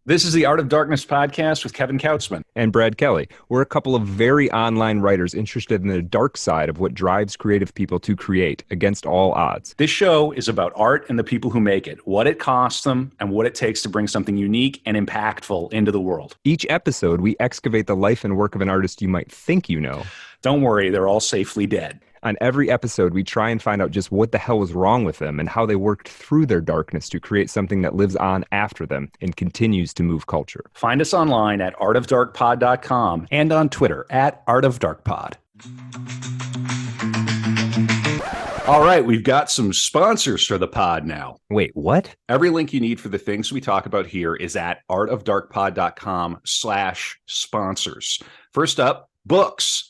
This is the Art of Darkness podcast with Kevin Kautzman. And Brad Kelly. We're a couple of very online writers interested in the dark side of what drives creative people to create against all odds. This show is about art and the people who make it, what it costs them, and what it takes to bring something unique and impactful into the world. Each episode, we excavate the life and work of an artist you might think you know. Don't worry, they're all safely dead. On every episode, we try and find out just what the hell was wrong with them and how they worked through their darkness to create something that lives on after them and continues to move culture. Find us online at artofdarkpod.com and on Twitter at artofdarkpod. All right, we've got some sponsors for the pod now. Wait, what? Every link you need for the things we talk about here is at artofdarkpod.com/sponsors. First up, books.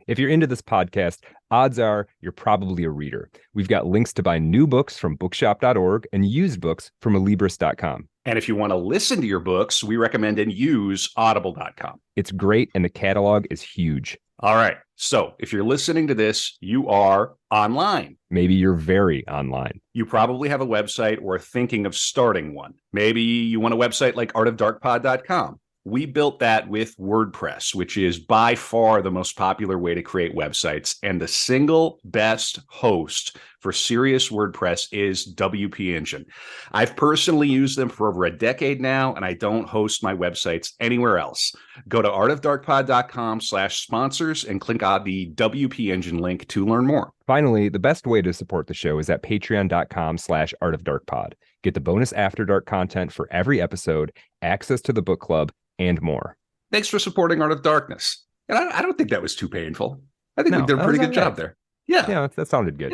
If you're into this podcast, odds are you're probably a reader. We've got links to buy new books from bookshop.org and used books from alibris.com. And if you want to listen to your books, we recommend and use audible.com. It's great, and the catalog is huge. All right. So if you're listening to this, you are online. Maybe you're very online. You probably have a website or are thinking of starting one. Maybe you want a website like artofdarkpod.com. We built that with WordPress, which is by far the most popular way to create websites. And the single best host for serious WordPress is WP Engine. I've personally used them for over a decade now, and I don't host my websites anywhere else. Go to artofdarkpod.com/sponsors and click on the WP Engine link to learn more. Finally, the best way to support the show is at patreon.com/artofdarkpod. Get the bonus After Dark content for every episode, access to the book club, and more. Thanks for supporting Art of Darkness. And I don't think that was too painful. I think we did a pretty good job there. Yeah, that sounded good.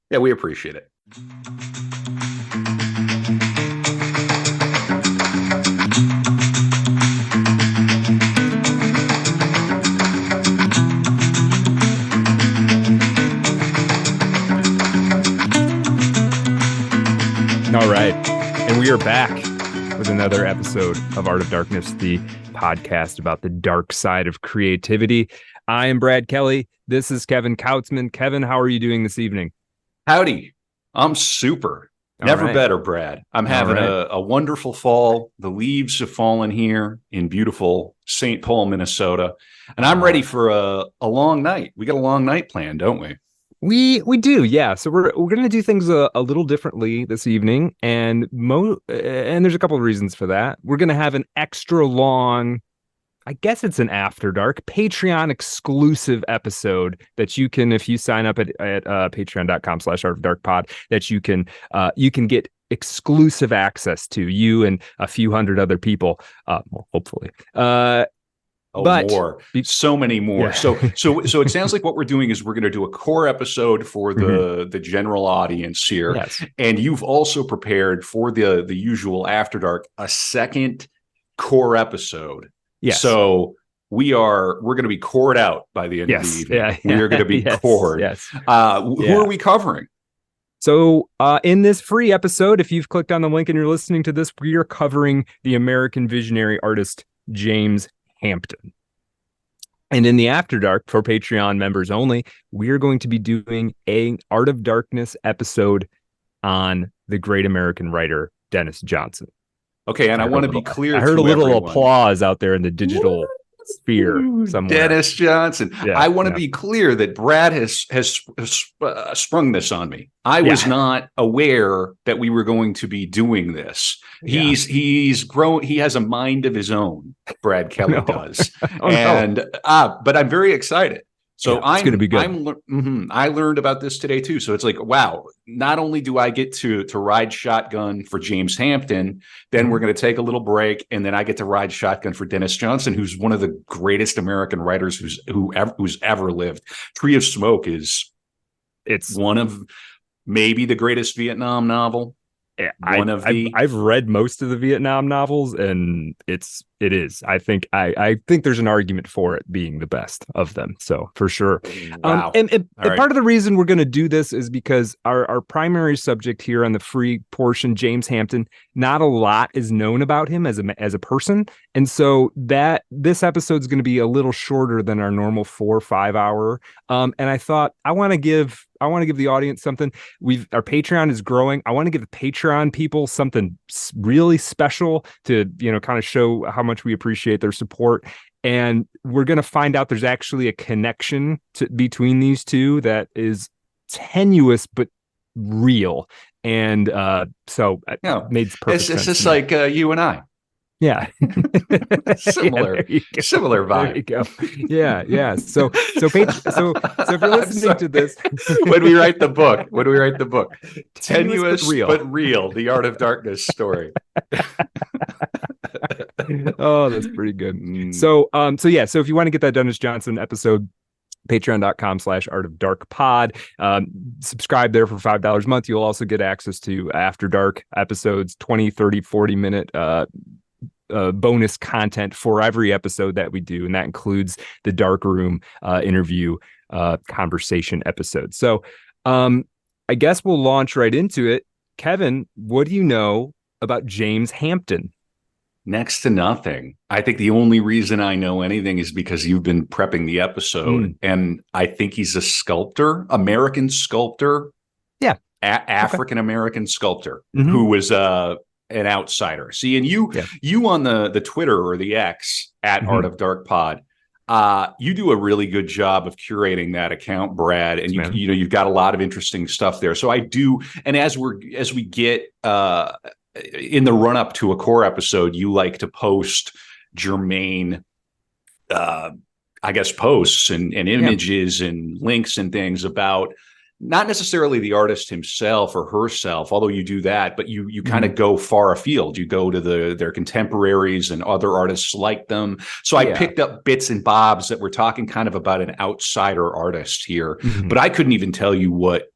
Yeah, we appreciate it. All right. And we are back with another episode of Art of Darkness, the podcast about the dark side of creativity. I am Brad Kelly. This is Kevin Kautzman. Kevin, how are you doing this evening? Howdy. I'm super. Never better, Brad. I'm having a wonderful fall. The leaves have fallen here in beautiful St. Paul, Minnesota. And I'm ready for a long night. We got a long night planned, don't we? We do, yeah. So we're going to do things a little differently this evening, and there's a couple of reasons for that. We're going to have an extra long, I guess it's an After Dark Patreon exclusive episode that you can, if you sign up at patreon.com/artofdarkpod, that you can get exclusive access to, you and a few hundred other people, hopefully. More. So many more. Yeah. So it sounds like what we're doing is we're going to do a core episode for the general audience here. Yes. And you've also prepared for the usual After Dark a second core episode. Yes. So we're going to be cored out by the end of the evening. Yeah. We are going to be cored. Yes. Who are we covering? So in this free episode, if you've clicked on the link and you're listening to this, we are covering the American visionary artist James Hampton. And in the After Dark, for Patreon members only, we are going to be doing a Art of Darkness episode on the great American writer Dennis Johnson. Okay, and I want to be clear. I heard a little applause out there in the digital sphere somewhere. Dennis Johnson. Yeah, I want to be clear that Brad has sprung this on me. I was not aware that we were going to be doing this. He's grown. He has a mind of his own. Brad Kelly does, but I'm very excited. So it's going to be good. I learned about this today too. So it's like, wow, not only do I get to ride shotgun for James Hampton, then we're going to take a little break, and then I get to ride shotgun for Dennis Johnson, who's one of the greatest American writers who's ever lived. Tree of Smoke it's one of maybe the greatest Vietnam novel. I've read most of the Vietnam novels, and it's It is. I think there's an argument for it being the best of them. So for sure. Wow. And right. part of the reason we're going to do this is because our primary subject here on the free portion, James Hampton, not a lot is known about him as a person. And so that this episode is going to be a little shorter than our normal 4 or 5 hour. And I thought I want to give the audience something. Our Patreon is growing. I want to give the Patreon people something really special to, kind of show how much we appreciate their support. And we're going to find out there's actually a connection between these two that is tenuous, but real. And so it made perfect sense. It's just like you and I. Yeah. Similar vibe. There you go. Yeah. So if you're listening to this, when we write the book, tenuous but real, the Art of Darkness story. Oh, that's pretty good. So if you want to get that Dennis Johnson episode, patreon.com/artofdarkpod. Subscribe there for $5 a month. You'll also get access to After Dark episodes, 20, 30, 40-minute bonus content for every episode that we do, and that includes the Dark Room interview conversation episode. So I guess we'll launch right into it. Kevin, what do you know about James Hampton? Next to nothing. I think the only reason I know anything is because you've been prepping the episode, and I think he's a sculptor, American sculptor. Yeah. African-American sculptor who was an outsider. See, and you on the Twitter or the X at Art of Dark Pod, you do a really good job of curating that account, Brad, and you've got a lot of interesting stuff there. So I do, and as we get in the run up to a core episode, you like to post germane, posts and images and links and things about not necessarily the artist himself or herself, although you do that, but you kind of go far afield. You go to their contemporaries and other artists like them. So I picked up bits and bobs that we're talking kind of about an outsider artist here, but I couldn't even tell you what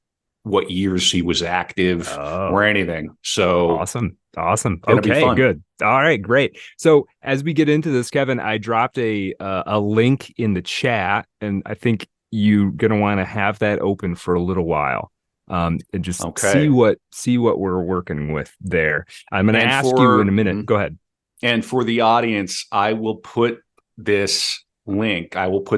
years he was active or anything. So awesome. Okay, good. All right, great. So as we get into this, Kevin, I dropped a link in the chat, and I think you're going to want to have that open for a little while, and just see what we're working with there. I'm going to ask you in a minute. Go ahead. And for the audience, I will put this link,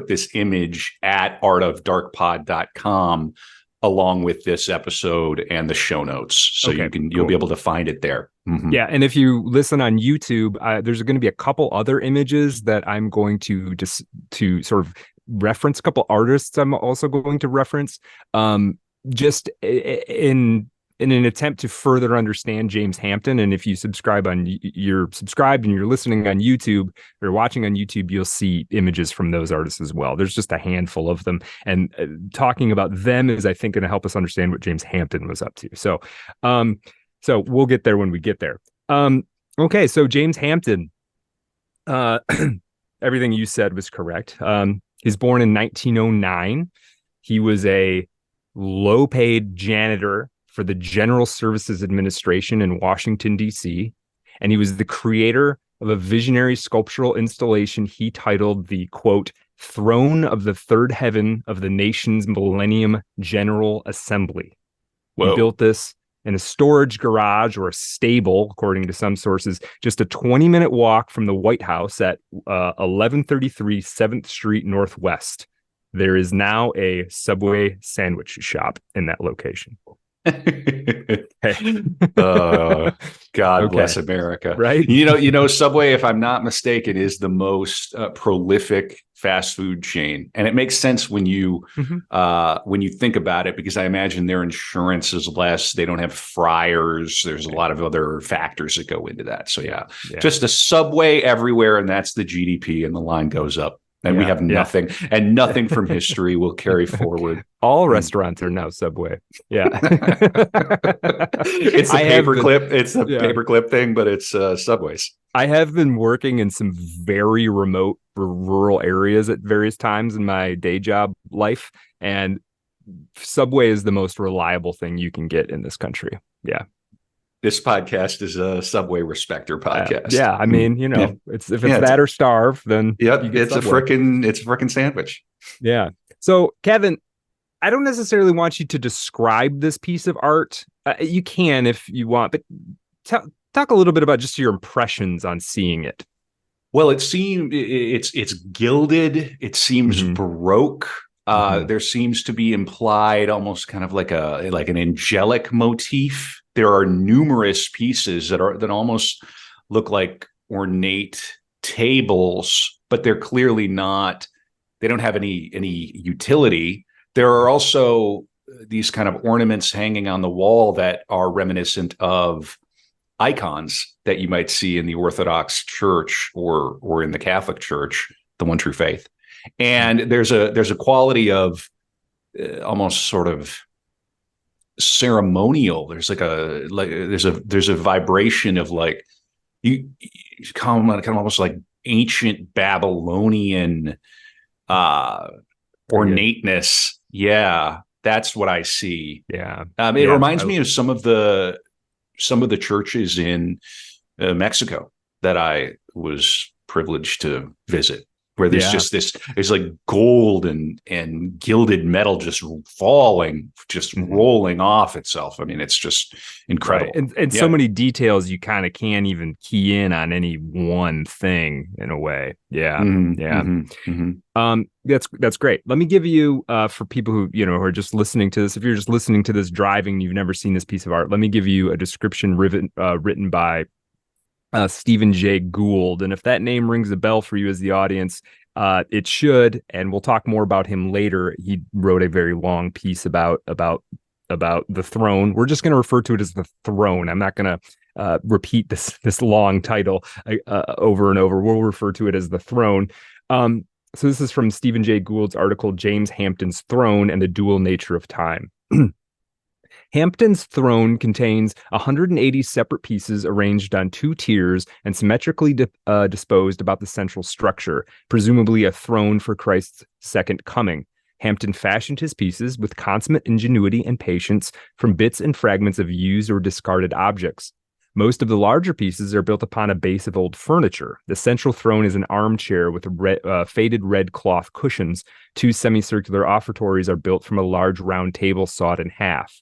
this image at artofdarkpod.com along with this episode and the show notes. So you'll be able to find it there. Yeah. And if you listen on YouTube, there's going to be a couple other images that I'm going to to sort of reference, a couple artists I'm also going to reference, just in an attempt to further understand James Hampton. And if you you're subscribed and you're listening on YouTube or watching on YouTube, you'll see images from those artists as well. There's just a handful of them, and talking about them is, I think, going to help us understand what James Hampton was up to. So we'll get there when we get there. Okay. So James Hampton, everything you said was correct. He's born in 1909. He was a low-paid janitor for the General Services Administration in Washington, D.C., and he was the creator of a visionary sculptural installation he titled the, quote, Throne of the Third Heaven of the Nation's Millennium General Assembly. Whoa. He built this in a storage garage or a stable, according to some sources, just a 20-minute walk from the White House at 1133 7th Street Northwest. There is now a Subway sandwich shop in that location. God bless America, right? Subway, if I'm not mistaken, is the most prolific fast food chain, and it makes sense when you think about it, because I imagine their insurance is less. They don't have fryers. There's a lot of other factors that go into that. So just a Subway everywhere, and that's the GDP, and the line goes up. And we have nothing, and nothing from history will carry forward. All restaurants are now Subway. Yeah. It's a paperclip. It's a paperclip thing, but it's Subways. I have been working in some very remote rural areas at various times in my day job life, and Subway is the most reliable thing you can get in this country. Yeah. This podcast is a Subway respecter podcast. Yeah, I mean, Yeah, it's if it's yeah. that or starve, then you Yep. get Subway. It's a frickin' sandwich. Yeah. So, Kevin, I don't necessarily want you to describe this piece of art. You can if you want, but talk a little bit about just your impressions on seeing it. Well, it's gilded. It seems Mhm. baroque. Mhm. There seems to be implied almost kind of like an angelic motif. There are numerous pieces that almost look like ornate tables, but they're clearly not. They don't have any utility. There are also these kind of ornaments hanging on the wall that are reminiscent of icons that you might see in the Orthodox Church or in the Catholic Church, the one true faith. And there's a quality of almost sort of ceremonial. There's a vibration of like you kind of almost like ancient Babylonian Very good. ornateness. Yeah, that's what I see. Yeah. It Yeah. reminds me of some of the churches in Mexico that I was privileged to visit, where there's Yeah. just there's like gold and gilded metal just falling, just Mhm. rolling off itself. I mean, it's just Right. incredible. And so Yeah. many details you kind of can't even key in on any one thing in a way. Yeah. Mm-hmm, Yeah. mm-hmm, mm-hmm. That's great. Let me give you for people who who are just listening to this. If you're just listening to this driving, and you've never seen this piece of art. Let me give you a description written by Stephen J. Gould, and if that name rings a bell for you as the audience, it should. And we'll talk more about him later. He wrote a very long piece about the throne. We're just going to refer to it as the throne. I'm not going to repeat this long title over and over. We'll refer to it as the throne. So this is from Stephen J. Gould's article, James Hampton's Throne and the Dual Nature of Time. Hampton's throne contains 180 separate pieces arranged on two tiers and symmetrically disposed about the central structure, presumably a throne for Christ's second coming. Hampton fashioned his pieces with consummate ingenuity and patience from bits and fragments of used or discarded objects. Most of the larger pieces are built upon a base of old furniture. The central throne is an armchair with faded red cloth cushions. Two semicircular offertories are built from a large round table sawed in half.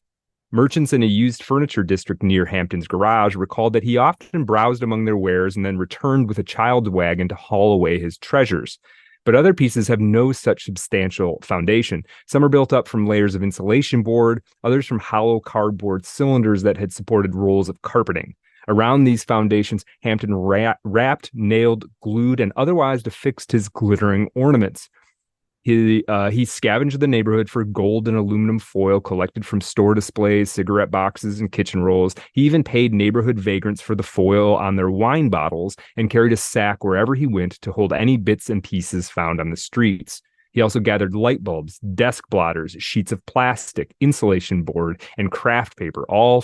Merchants in a used furniture district near Hampton's garage recalled that he often browsed among their wares and then returned with a child's wagon to haul away his treasures. But other pieces have no such substantial foundation. Some are built up from layers of insulation board, others from hollow cardboard cylinders that had supported rolls of carpeting. Around these foundations, Hampton wrapped, nailed, glued, and otherwise affixed his glittering ornaments. He scavenged the neighborhood for gold and aluminum foil collected from store displays, cigarette boxes, and kitchen rolls. He even paid neighborhood vagrants for the foil on their wine bottles and carried a sack wherever he went to hold any bits and pieces found on the streets. He also gathered light bulbs, desk blotters, sheets of plastic, insulation board, and craft paper, all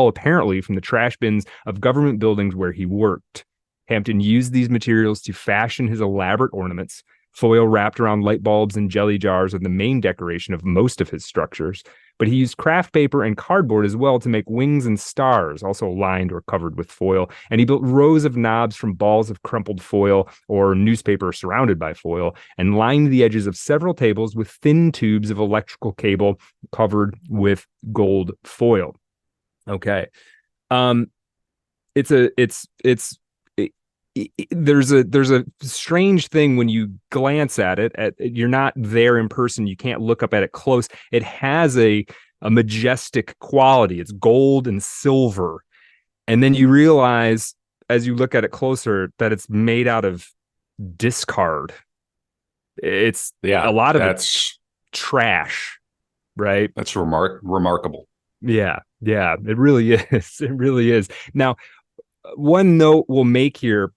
apparently from the trash bins of government buildings where he worked. Hampton used these materials to fashion his elaborate ornaments. Foil wrapped around light bulbs and jelly jars are the main decoration of most of his structures, but he used craft paper and cardboard as well to make wings and stars, also lined or covered with foil, and he built rows of knobs from balls of crumpled foil or newspaper surrounded by foil, and lined the edges of several tables with thin tubes of electrical cable covered with gold foil. Okay. It's there's a strange thing when you glance at it. You're not there in person, you can't look up at it close. It has a majestic quality. It's gold and silver, and then you realize as you look at it closer that it's made out of discard. It's Yeah, a lot of it's that's trash, right? that's remarkable. Yeah, it really is. It really is. Now, one note we'll make here: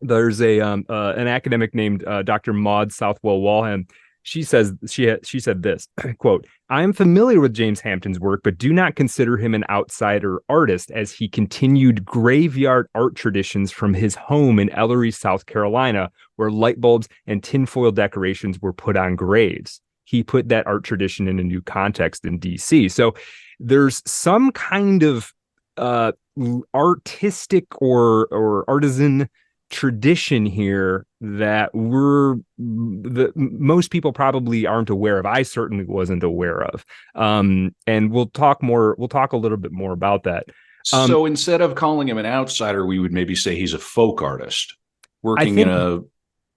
there's an academic named Dr. Maud Southwell Walham. She said this quote, "I am familiar with James Hampton's work, but do not consider him an outsider artist, as he continued graveyard art traditions from his home in Ellery, South Carolina, where light bulbs and tinfoil decorations were put on graves. He put that art tradition in a new context in DC." So there's some kind of artistic or artisan tradition here that most people probably aren't aware of. I certainly wasn't aware of. And we'll talk a little bit more about that. So instead of calling him an outsider, we would maybe say he's a folk artist working think, in a.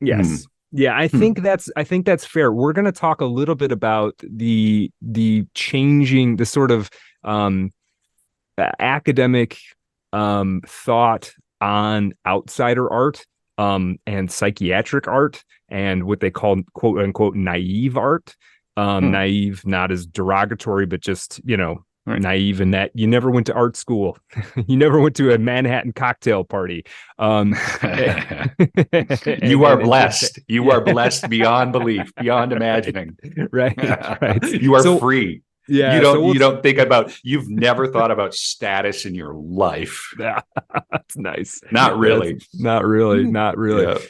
Yes. Yeah, I think that's fair. We're going to talk a little bit about the changing, the sort of academic thought on outsider art and psychiatric art and what they call quote unquote naive art. Naive, not as derogatory, but just, right. Naive in that you never went to art school. You never went to a Manhattan cocktail party. You are blessed. You are blessed beyond belief, beyond imagining. Right. You are free. Yeah. You don't think about, you've never thought about status in your life. Yeah. That's nice. Not really. Not really.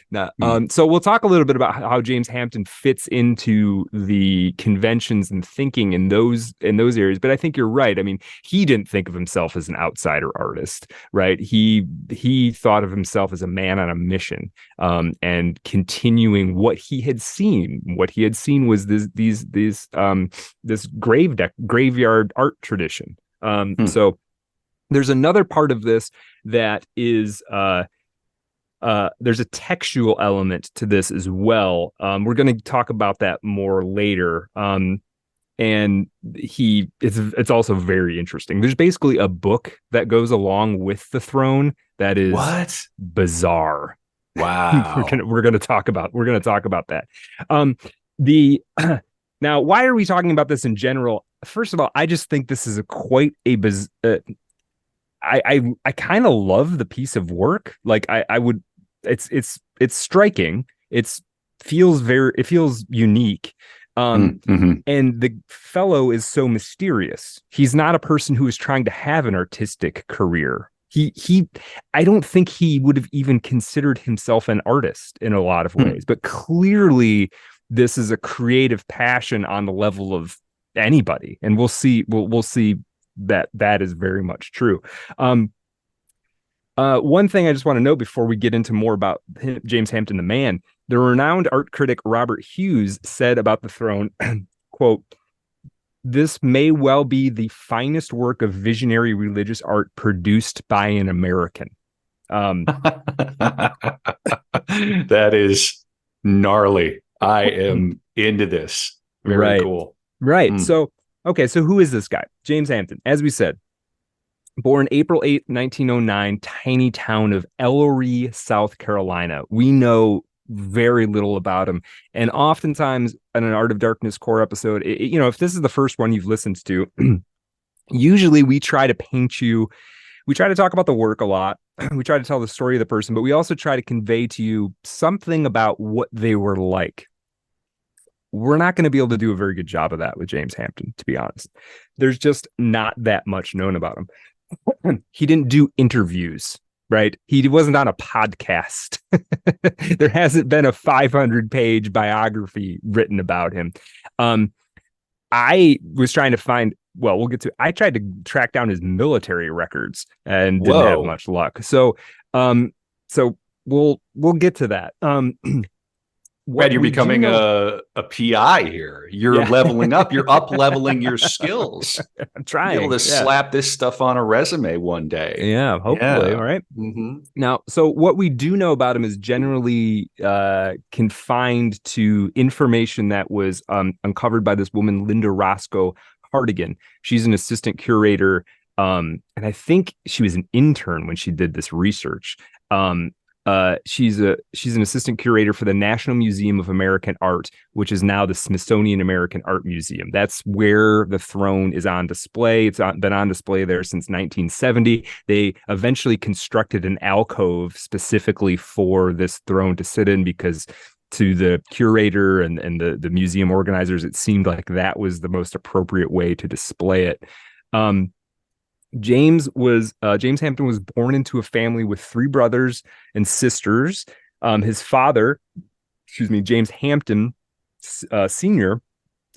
Yeah. So we'll talk a little bit about how James Hampton fits into the conventions and thinking in those areas. But I think you're right. I mean, he didn't think of himself as an outsider artist, right? He thought of himself as a man on a mission, and continuing what he had seen. What he had seen was this graveyard art tradition. So there's another part of this that is there's a textual element to this as well. We're going to talk about that more later. And it's also very interesting. There's basically a book that goes along with the throne that is bizarre. Wow. we're going to talk about that. Now, why are we talking about this in general? First of all, I just think this is quite a I kind of love the piece of work. Like it's striking. It feels unique. And the fellow is so mysterious. He's not a person who is trying to have an artistic career. I don't think he would have even considered himself an artist in a lot of ways, but clearly this is a creative passion on the level of anybody. And we'll see that is very much true. One thing I just want to note before we get into more about James Hampton, the man, the renowned art critic Robert Hughes said about the throne, quote, "This may well be the finest work of visionary religious art produced by an American." That is gnarly. I am into this. Very cool. Right. So who is this guy? James Hampton, as we said, born April 8th, 1909, tiny town of Ellery, South Carolina. We know very little about him. And oftentimes in an Art of Darkness core episode, if this is the first one you've listened to, usually we try to talk about the work a lot. We try to tell the story of the person, but we also try to convey to you something about what they were like. We're not going to be able to do a very good job of that with James Hampton, to be honest. There's just not that much known about him. He didn't do interviews, right? He wasn't on a podcast. There hasn't been a 500-page biography written about him. I was trying to find, we'll get to, I tried to track down his military records and didn't have much luck. So we'll get to that. Brad, you're becoming a PI here. You're leveling up. You're up leveling your skills. I'm trying. Be able to slap this stuff on a resume one day. Yeah, hopefully. All right. Now, so what we do know about him is generally confined to information that was uncovered by this woman, Linda Roscoe Hartigan. She's an assistant curator, and I think she was an intern when she did this research. She's an assistant curator for the National Museum of American Art, which is now the Smithsonian American Art Museum. That's where the throne is on display. It's been on display there since 1970. They eventually constructed an alcove specifically for this throne to sit in because to the curator and the museum organizers, it seemed like that was the most appropriate way to display it. James Hampton was born into a family with 3 brothers and sisters. His father, James Hampton Sr.,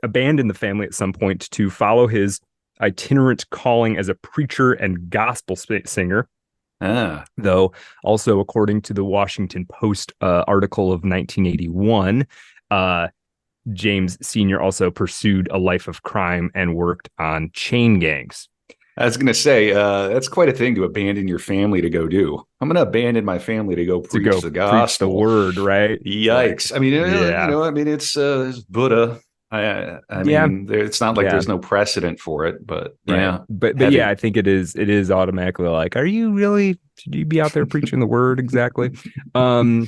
abandoned the family at some point to follow his itinerant calling as a preacher and gospel singer. Though, also according to the Washington Post article of 1981, James Sr. also pursued a life of crime and worked on chain gangs. I was going to say, that's quite a thing to abandon your family to go do. I'm going to abandon my family to go preach the gospel. Preach the word, right? Yikes. Right. I mean, it's Buddha. I mean, it's not like there's no precedent for it, but right. But yeah, I think it is automatically like, are you really, should you be out there preaching the word exactly? Though,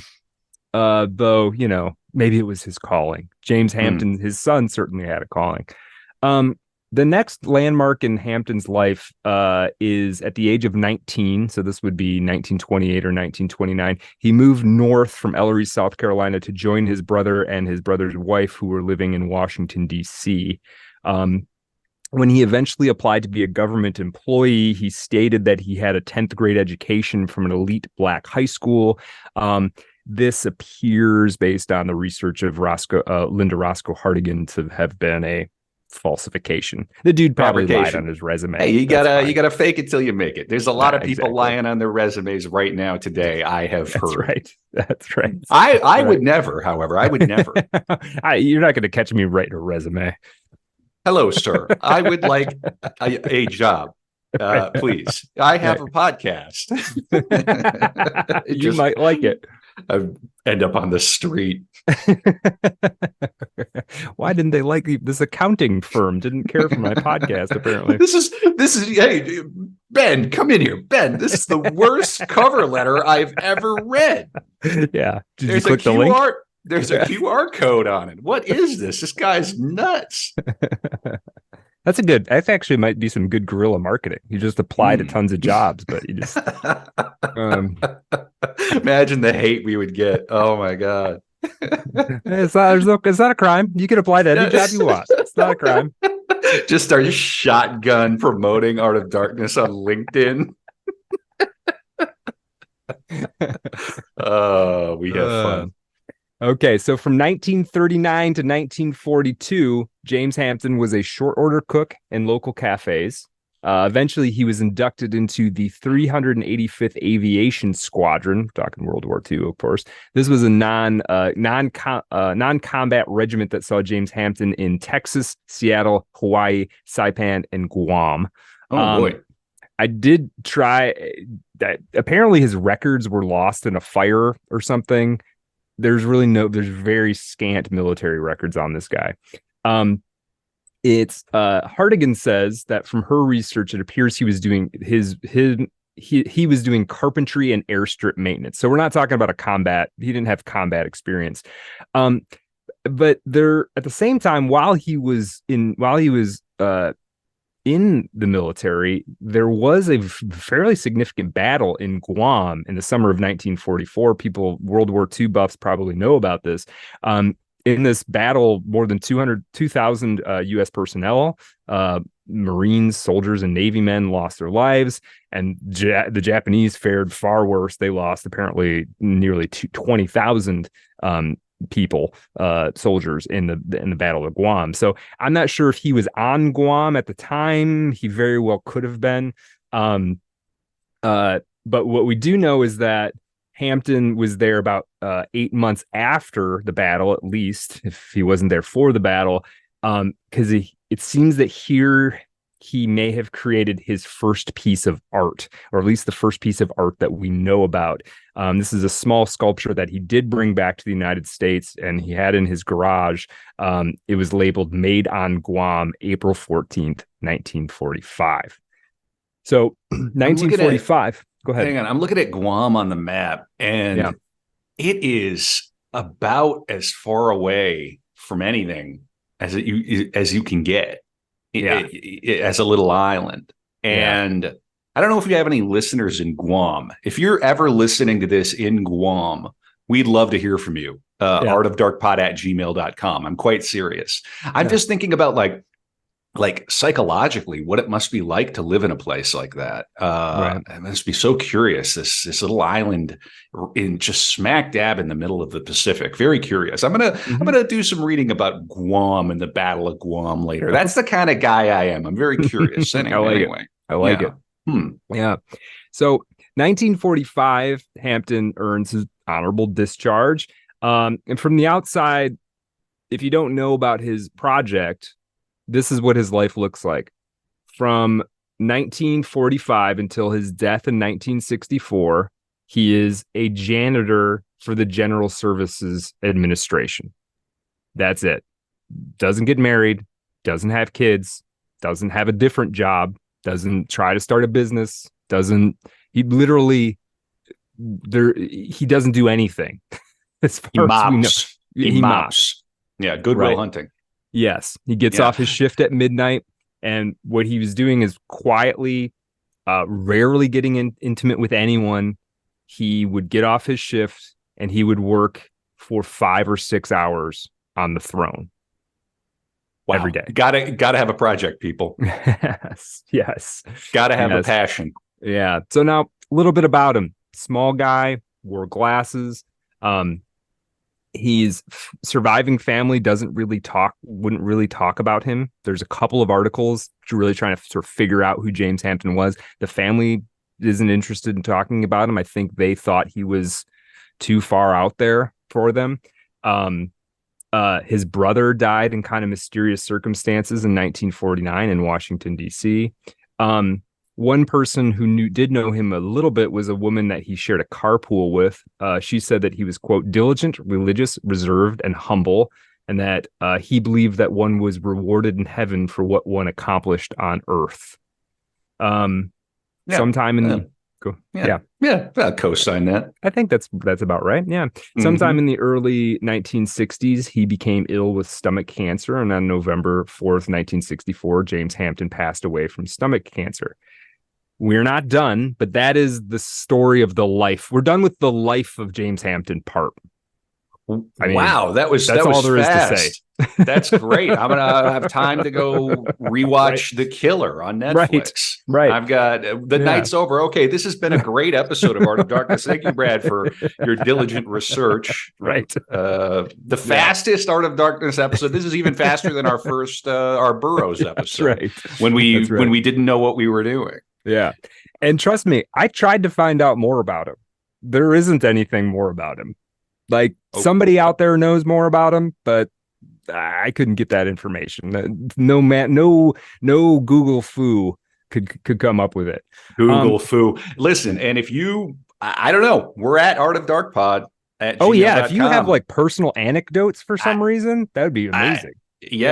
maybe it was his calling. James Hampton, his son, certainly had a calling. The next landmark in Hampton's life is at the age of 19. So this would be 1928 or 1929. He moved north from Ellery, South Carolina to join his brother and his brother's wife, who were living in Washington, D.C. When he eventually applied to be a government employee, he stated that he had a 10th grade education from an elite black high school. This appears, based on the research of Linda Roscoe Hartigan, to have been a falsification. The dude probably lied on his resume. Hey, you gotta fake it till you make it. There's a lot of people lying on their resumes right now today. I have heard. That's right. I would never, however, I would never. You're not going to catch me writing a resume. Hello, sir. I would like a job. Please. I have a podcast. You might like it. I end up on the street. Why didn't they like this accounting firm? Didn't care for my podcast, apparently. This is hey, Ben, come in here. Ben, this is the worst cover letter I've ever read. Yeah. Did you click the link? There's a QR code on it. What is this? This guy's nuts. That actually might be some good guerrilla marketing. You just apply to tons of jobs, but you just imagine the hate we would get. Oh my God. It's not a crime. You can apply to any job you want. It's not a crime. Just start shotgun promoting Art of Darkness on LinkedIn. Oh, we have fun. Okay, so from 1939 to 1942, James Hampton was a short order cook in local cafes. Eventually, he was inducted into the 385th Aviation Squadron, talking World War II, of course. This was a non-combat regiment that saw James Hampton in Texas, Seattle, Hawaii, Saipan, and Guam. Oh, boy. I did try that. Apparently, his records were lost in a fire or something. There's very scant military records on this guy. Hartigan says that from her research, it appears he was doing he was doing carpentry and airstrip maintenance. So we're not talking about he didn't have combat experience. But there, at the same time, while he was in the military, there was a fairly significant battle in Guam in the summer of 1944. World War II buffs probably know about this. In this battle, more than 2,000 U.S. personnel, Marines, soldiers, and Navy men lost their lives, and the Japanese fared far worse. They lost apparently nearly 20,000 people, soldiers in the Battle of Guam. So I'm not sure if he was on Guam at the time. He very well could have been. But what we do know is that Hampton was there about 8 months after the battle, at least, if he wasn't there for the battle, because it seems that here he may have created his first piece of art, or at least the first piece of art that we know about. This is a small sculpture that he did bring back to the United States, and he had in his garage. It was labeled "Made on Guam, April 14th, 1945." So 1945. Go ahead. Hang on. I'm looking at Guam on the map, and it is about as far away from anything as you can get. As a little island. And I don't know if you have any listeners in Guam. If you're ever listening to this in Guam, we'd love to hear from you. Artofdarkpod@gmail.com. I'm quite serious. I'm just thinking about, like, like psychologically what it must be like to live in a place like that. Right. I must be so curious. This little island in just smack dab in the middle of the Pacific. Very curious. I'm gonna do some reading about Guam and the Battle of Guam later. That's the kind of guy I am. I'm very curious. Anyway, I like it. Yeah. So 1945, Hampton earns his honorable discharge. And from the outside, if you don't know about his project, this is what his life looks like. From 1945 until his death in 1964, he is a janitor for the General Services Administration. That's it. Doesn't get married, doesn't have kids, doesn't have a different job, doesn't try to start a business, he doesn't do anything. As far as we know. He mops. Yeah, Goodwill Hunting. Yes, he gets off his shift at midnight, and what he was doing is quietly, rarely getting intimate with anyone. He would get off his shift and he would work for 5 or 6 hours on the throne. Wow. Every day. Gotta have a project, people. Yes. Gotta have a passion. Yeah. So now a little bit about him. Small guy, wore glasses. His surviving family wouldn't really talk about him. There's a couple of articles really trying to sort of figure out who James Hampton was. The family isn't interested in talking about him. I think they thought he was too far out there for them. His brother died in kind of mysterious circumstances in 1949 in Washington, D.C. One person who did know him a little bit was a woman that he shared a carpool with. She said that he was, quote, diligent, religious, reserved, and humble, and that he believed that one was rewarded in heaven for what one accomplished on earth. Sometime in I'll co-sign that. I think that's about right. Yeah. Sometime in the early 1960s, he became ill with stomach cancer, and on November 4th, 1964, James Hampton passed away from stomach cancer. We're not done, but that is the story of the life. We're done with the life of James Hampton part. I mean, wow, that was all there fast. Is to say. That's great. I'm gonna have time to go rewatch The Killer on Netflix. Right. I've got the night's over. Okay, this has been a great episode of Art of Darkness. Thank you, Brad, for your diligent research. Right. The fastest Art of Darkness episode. This is even faster than our first our Burroughs episode. Right. When we didn't know what we were doing. Yeah. And trust me, I tried to find out more about him. There isn't anything more about him. Like somebody out there knows more about him, but I couldn't get that information. No Google foo could come up with it. Google foo. Listen, and if I don't know, we're at Art of Dark Pod at gmail.com. If you have like personal anecdotes for some reason, that would be amazing. We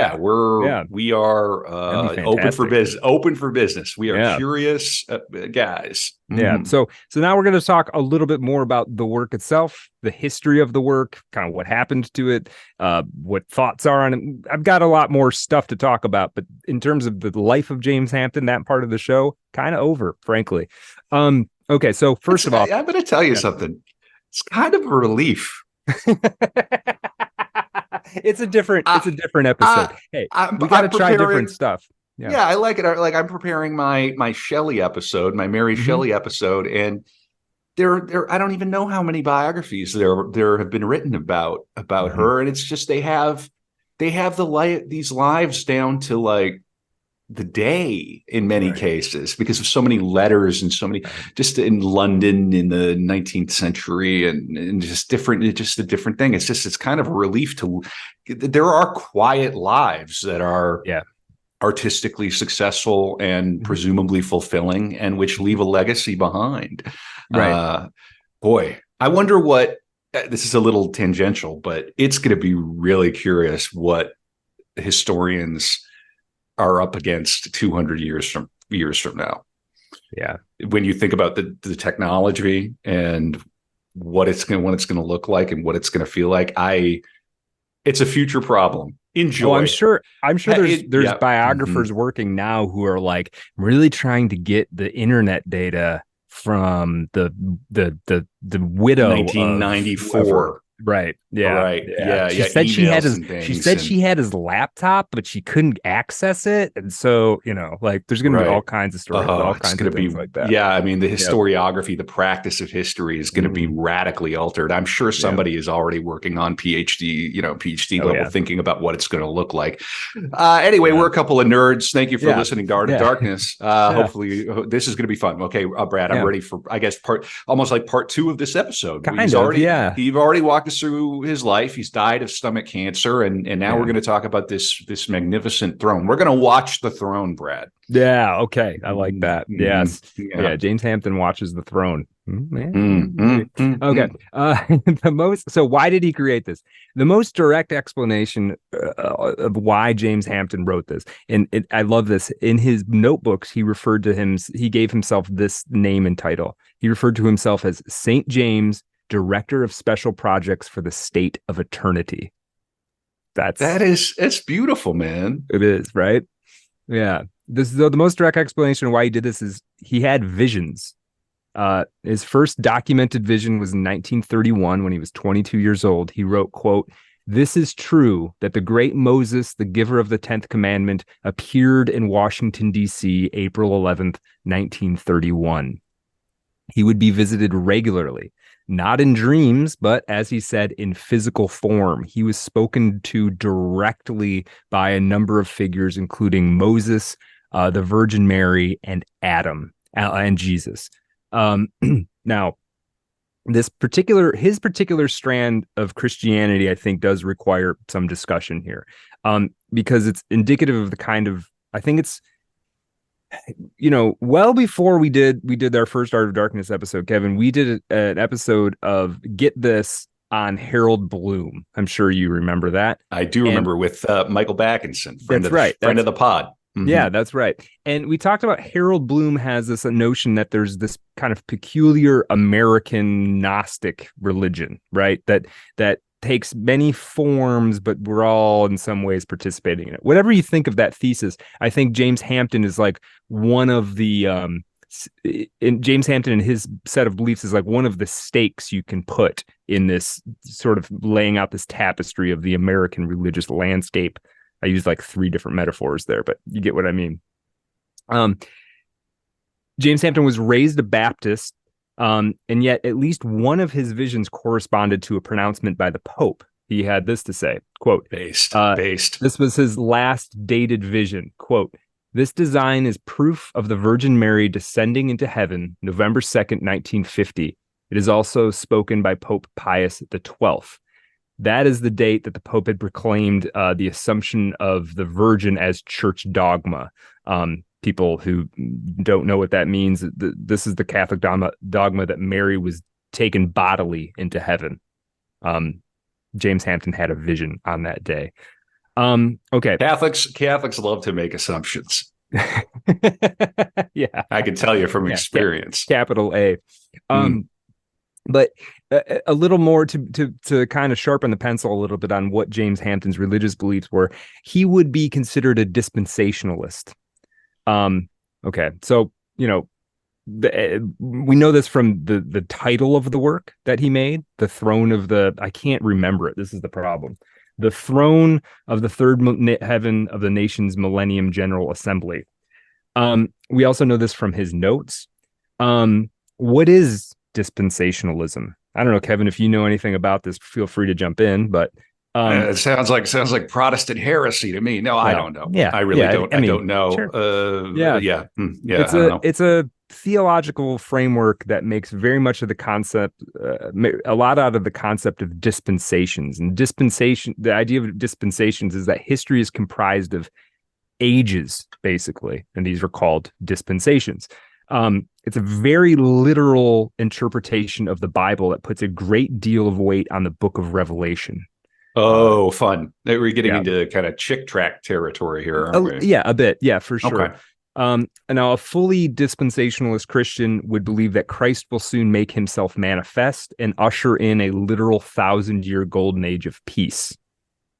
are open for business. We are curious guys. Yeah. So now we're going to talk a little bit more about the work itself, the history of the work, kind of what happened to it, what thoughts are on it. I've got a lot more stuff to talk about, but in terms of the life of James Hampton, that part of the show, kind of over, frankly. Okay. So first of all, I'm going to tell you something. It's kind of a relief. It's a different episode. Hey, we got to try different stuff. Yeah, I like it. Like I'm preparing my Shelley episode, my Mary Shelley episode, and there I don't even know how many biographies there have been written about her, and it's just they have these lives down to like the day in many cases because of so many letters and so many just in London in the 19th century and just a different thing. It's kind of a relief there are quiet lives that are artistically successful and presumably fulfilling and which leave a legacy behind. Right. Boy, I wonder what this is a little tangential, but it's going to be really curious what historians are up against 200 years from now. Yeah. When you think about the technology and what it's going to look like and what it's going to feel like, it's a future problem. Enjoy. Oh, I'm sure there's biographers working now who are like really trying to get the internet data from the widow 1994. Right. Yeah. Right. Yeah. Yeah. She Yeah. said she had Emails his and she things. said And she had his laptop, but she couldn't access it. And so, like there's gonna be all right. kinds of stories, Oh, all it's kinds going of to things be, like that. yeah. I mean, the Yep. historiography, the practice of history is going to be Mhm. radically altered. I'm sure Yeah. somebody is already working on PhD Oh level, yeah. thinking about what it's going to look like. Anyway, Yeah. we're a couple of nerds. Thank you for Yeah. listening to Art of Yeah. Darkness. Yeah. Hopefully, this is going to be fun. Okay, Brad, I'm Yeah. ready for, I guess, almost like part two of this episode. Kind of. Yeah. He's already walked us through his life. He's died of stomach cancer, and now we're Yeah. going to talk about this magnificent throne. We're going to watch the throne, Brad. Yeah. Okay. I like that. Mm-hmm. Yes. Yeah. Yeah. James Hampton watches the throne. Mm, Okay. So why did he create this? The most direct explanation of why James Hampton wrote this, and I love this. In his notebooks, he gave himself this name and title. He referred to himself as Saint James, Director of Special Projects for the State of Eternity. it's beautiful, man. It is, right? Yeah. This is the most direct explanation of why he did this is he had visions. His first documented vision was in 1931 when he was 22 years old. He wrote, quote, "This is true that the great Moses, the giver of the 10th commandment, appeared in Washington, D.C., April 11th, 1931. He would be visited regularly, not in dreams, but as he said, in physical form. He was spoken to directly by a number of figures, including Moses, the Virgin Mary, and Adam, and Jesus. Now, his particular strand of Christianity, I think, does require some discussion here, because it's indicative of the kind of, I think it's, well before we did our first Art of Darkness episode, Kevin, we did an episode of Get This on Harold Bloom. I'm sure you remember that. I do And remember with Michael Backinson, that's right. friend of the pod. Yeah, that's right. And we talked about Harold Bloom has this notion that there's this kind of peculiar American Gnostic religion, right? That takes many forms, but we're all in some ways participating in it. Whatever you think of that thesis, I think James Hampton is like one of the James Hampton and his set of beliefs is like one of the stakes you can put in this sort of laying out this tapestry of the American religious landscape. I used like 3 different metaphors there, but you get what I mean. James Hampton was raised a Baptist, and yet at least one of his visions corresponded to a pronouncement by the Pope. He had this to say, quote, based. This was his last dated vision, quote, "This design is proof of the Virgin Mary descending into heaven, November 2nd, 1950. It is also spoken by Pope Pius XII. That is the date that the Pope had proclaimed the assumption of the Virgin as church dogma. People who don't know what that means, this is the Catholic dogma that Mary was taken bodily into heaven. James Hampton had a vision on that day. Okay. Catholics love to make assumptions. Yeah. I can tell you from experience. Capital A. But a little more to kind of sharpen the pencil a little bit on what James Hampton's religious beliefs were. He would be considered a dispensationalist. Okay, so we know this from the title of the work that he made, the throne of I can't remember it. This is the problem. The throne of the third heaven of the nation's Millennium General Assembly. We also know this from his notes. What is dispensationalism? I don't know, Kevin, if you know anything about this, feel free to jump in, but it sounds like Protestant heresy to me. No, I don't know. Yeah, I really don't. I don't know. Sure. Yeah. It's a theological framework that makes very much of the concept, a lot out of the concept of dispensations. And the idea of dispensations is that history is comprised of ages, basically, and these are called dispensations. It's a very literal interpretation of the Bible that puts a great deal of weight on the book of Revelation. Oh, fun. We're getting into kind of chick track territory here, aren't we? Yeah, a bit. Yeah, for sure. Okay. Now, a fully dispensationalist Christian would believe that Christ will soon make himself manifest and usher in a literal 1,000-year golden age of peace.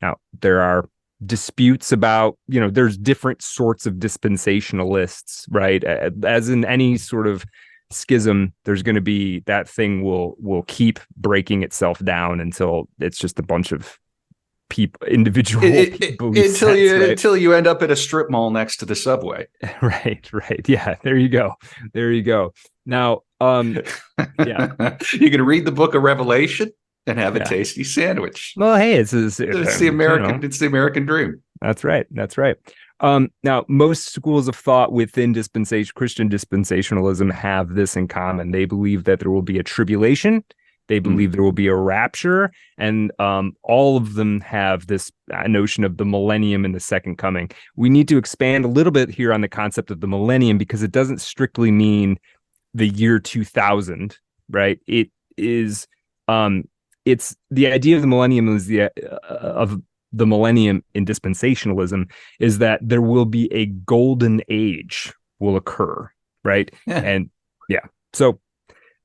Now, there are disputes about, there's different sorts of dispensationalists, right? As in any sort of schism. There's going to be that thing will keep breaking itself down until it's just a bunch of individual belief until sets, right? until you end up at a strip mall next to the subway. Right. Yeah, there you go. Now, yeah, you can read the book of Revelation and have a tasty sandwich. Well, hey, it's the American, it's the American dream. That's right. Now, most schools of thought within Christian dispensationalism have this in common. They believe that there will be a tribulation. They believe there will be a rapture, and all of them have this notion of the millennium and the second coming. We need to expand a little bit here on the concept of the millennium, because it doesn't strictly mean the year 2000, right? It is, it's the idea of the millennium is of the millennium in dispensationalism is that there will be a golden age will occur, right? Yeah. And so.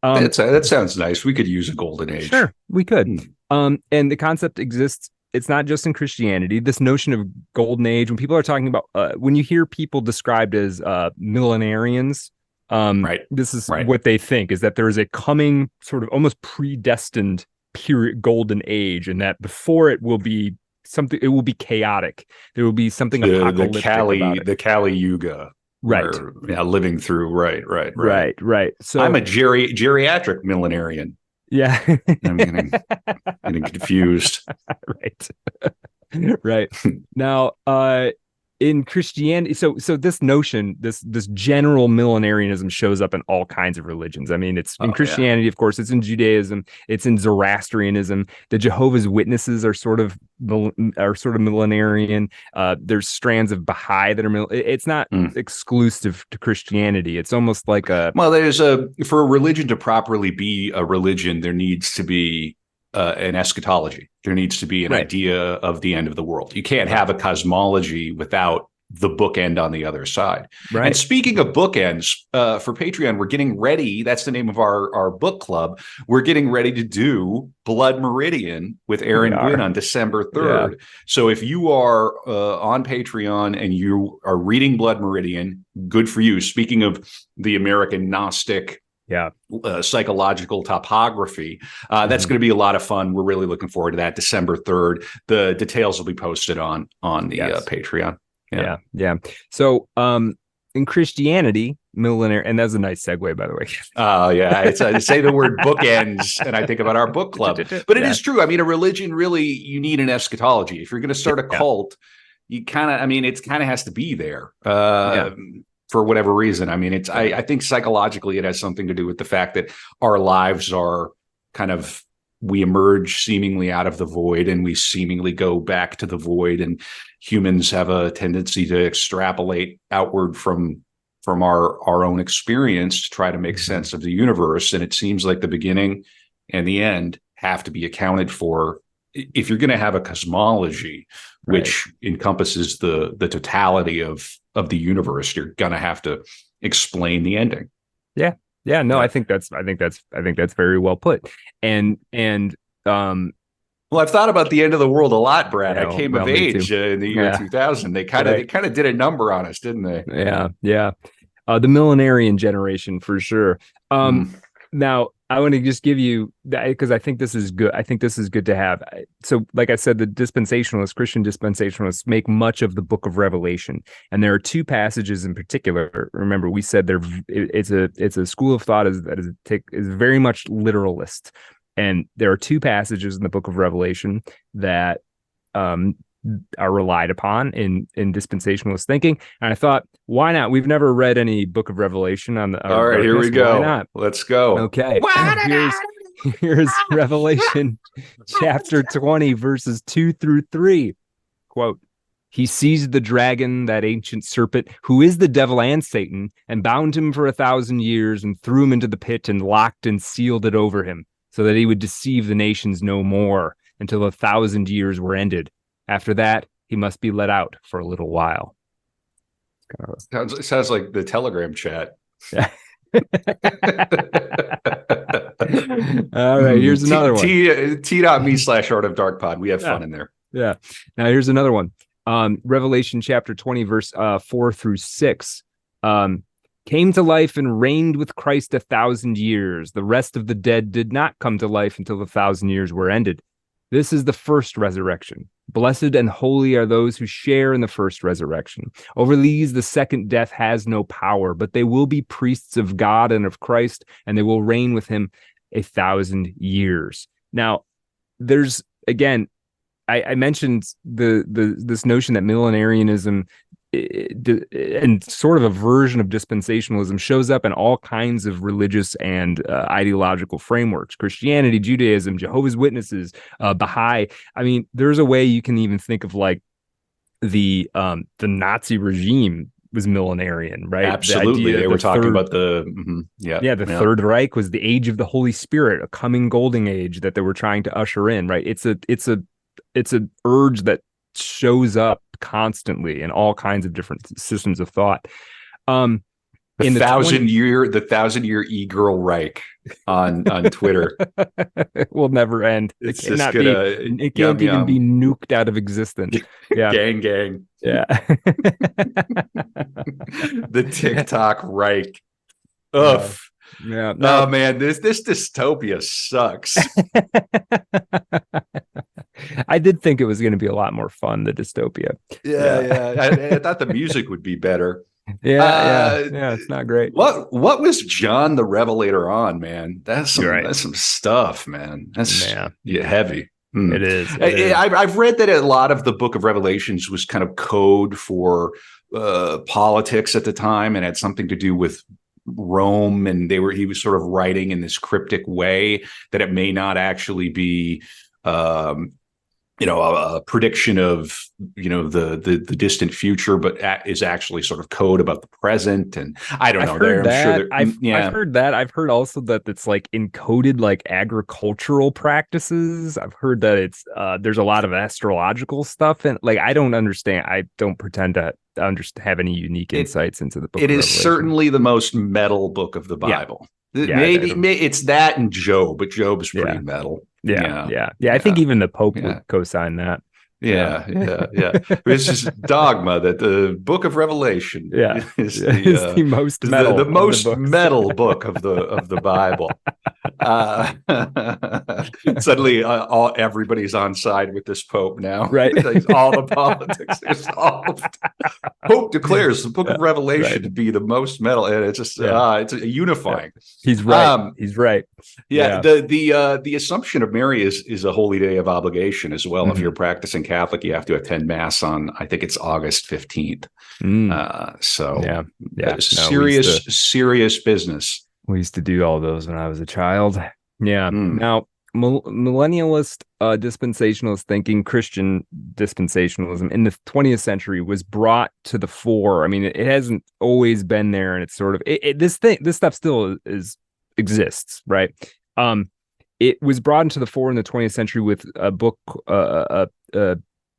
That sounds nice. We could use a golden age. Sure, we could. And the concept exists. It's not just in Christianity. This notion of golden age, when people are talking about, when you hear people described as millenarians, right. This is what they think, is that there is a coming sort of almost predestined period, golden age, and that before it will be something, it will be chaotic. There will be something apocalyptic about it. The Kali Yuga. Right. Living through. Right. So I'm a geriatric millenarian. Yeah. I'm getting confused. Right. Now, in Christianity, so this notion, this general millenarianism shows up in all kinds of religions. I mean, it's in Christianity, of course, it's in Judaism, it's in Zoroastrianism. The Jehovah's Witnesses are sort of millenarian. There's strands of Baha'i that are it's not exclusive to Christianity. It's almost like for a religion to properly be a religion, there needs to be an eschatology. There needs to be an idea of the end of the world. You can't have a cosmology without the bookend on the other side. Right. And speaking of bookends, for Patreon, we're getting ready. That's the name of our book club. We're getting ready to do Blood Meridian with Aaron Gwynn on December 3rd. Yeah. So if you are on Patreon and you are reading Blood Meridian, good for you. Speaking of the American Gnostic psychological topography, that's going to be a lot of fun. We're really looking forward to that. December 3rd. The details will be posted on the Patreon. Yeah. So in Christianity, millenarian, and that's a nice segue, by the way. It's I say the word bookends and I think about our book club, but it is true. I mean, a religion, really, you need an eschatology. If you're going to start a cult, you kind of, it kind of has to be there. For whatever reason. I mean, I think psychologically it has something to do with the fact that our lives are kind of, we emerge seemingly out of the void and we seemingly go back to the void, and humans have a tendency to extrapolate outward from our own experience to try to make sense of the universe. And it seems like the beginning and the end have to be accounted for if you're going to have a cosmology, which encompasses the totality of the universe. You're going to have to explain the ending. I think that's very well put. And well, I've thought about the end of the world a lot, Brad. I came of age in the year 2000. They kind of did a number on us, didn't they? Yeah. The millenarian generation for sure. Now, I want to just give you that because I think this is good. I think this is good to have. So, like I said, the Christian dispensationalists make much of the book of Revelation. And there are two passages in particular. Remember, we said it's a school of thought is very much literalist. And there are two passages in the book of Revelation that are relied upon in dispensationalist thinking. And I thought, why not? We've never read any book of Revelation on the. All right, here we go. Why not? Let's go. Okay. Here's Revelation chapter 20, verses 2-3. Quote, "He seized the dragon, that ancient serpent, who is the devil and Satan, and bound him for 1,000 years and threw him into the pit and locked and sealed it over him, so that he would deceive the nations no more until 1,000 years were ended. After that, he must be let out for a little while." Sounds like the Telegram chat. Yeah. All right, here's another one. T.me/Art of Dark Pod. We have fun in there. Yeah. Now here's another one. Revelation chapter 20, verse 4-6. came to life and reigned with Christ 1,000 years. The rest of the dead did not come to life until the 1,000 years were ended. This is the first resurrection. Blessed and holy are those who share in the first resurrection. Over these, the second death has no power, but they will be priests of God and of Christ, and they will reign with him 1,000 years. Now, there's, again, I mentioned this notion that millenarianism and sort of a version of dispensationalism shows up in all kinds of religious and ideological frameworks: Christianity, Judaism, Jehovah's Witnesses, Baha'i. I mean, there's a way you can even think of like the Nazi regime was millenarian, right? Absolutely. They were talking about the Third Reich was the age of the Holy Spirit, a coming golden age that they were trying to usher in, right? It's an urge that shows up constantly in all kinds of different systems of thought. The 1,000-year e-girl Reich on Twitter. It will never end. It can't even be nuked out of existence. Yeah. Gang. Yeah. The TikTok Reich. Ugh. Yeah. No, man, this dystopia sucks. I did think it was going to be a lot more fun, the dystopia. Yeah. I thought the music would be better. Yeah. It's not great. What was John the Revelator on, man? That's some stuff, man. That's heavy. It is. I've read that a lot of the Book of Revelations was kind of code for politics at the time, and had something to do with Rome, and he was sort of writing in this cryptic way that it may not actually be a prediction of the distant future, but is actually sort of code about the present. And I don't know. I've heard that. I've heard also that it's like encoded like agricultural practices. I've heard that it's there's a lot of astrological stuff, and like I don't understand. I don't pretend to have any unique insights into the book. It is certainly the most metal book of the Bible. Yeah. Maybe it's that and Job, but Job's pretty metal. Yeah. I think even the Pope would co-sign that. Yeah. It's just dogma that the Book of Revelation is the most metal, the most metal book of the Bible. Suddenly, everybody's on side with this Pope now, right? All the politics are solved. Pope declares the Book of Revelation to be the most metal, and it's just it's unifying. He's right. He's right. Yeah. The assumption of Mary is a holy day of obligation as well. Mm-hmm. If you're practicing Catholic, you have to attend Mass on, I think it's August 15th. Serious business. We used to do all those when I was a child. Yeah. Now, millennialist dispensationalist thinking, Christian dispensationalism in the 20th century was brought to the fore. I mean, it hasn't always been there, and it's sort of this stuff still exists, right? It was brought into the fore in the 20th century with a book, a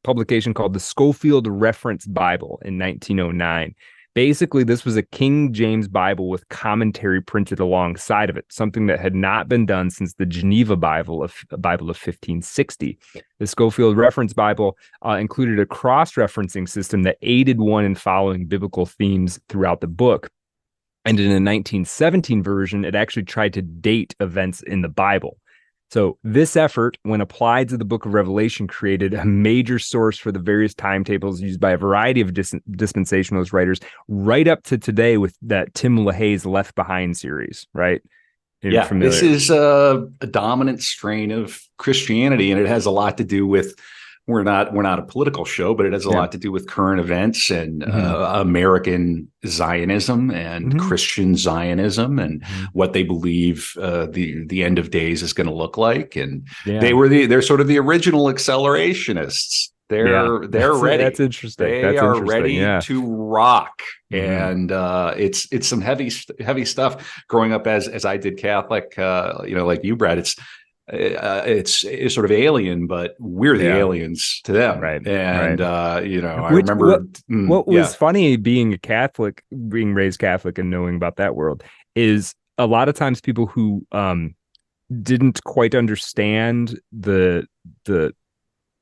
publication called the Schofield Reference Bible in 1909. Basically, this was a King James Bible with commentary printed alongside of it, something that had not been done since the Geneva Bible of 1560. The Schofield Reference Bible included a cross-referencing system that aided one in following biblical themes throughout the book. And in a 1917 version, it actually tried to date events in the Bible. So this effort, when applied to the Book of Revelation, created a major source for the various timetables used by a variety of dispensationalist writers, right up to today with that Tim LaHaye's Left Behind series, right? This is a dominant strain of Christianity, and it has a lot to do with, we're not a political show, but it has a lot to do with current events and American Zionism and Christian Zionism and what they believe the end of days is going to look like. And they're sort of the original accelerationists. They're ready. That's interesting. They are ready to rock. And it's some heavy stuff. Growing up as I did Catholic, like you, Brad, it's sort of alien, but we're the aliens to them, right? And I remember what was funny being being raised Catholic and knowing about that world is a lot of times people who didn't quite understand the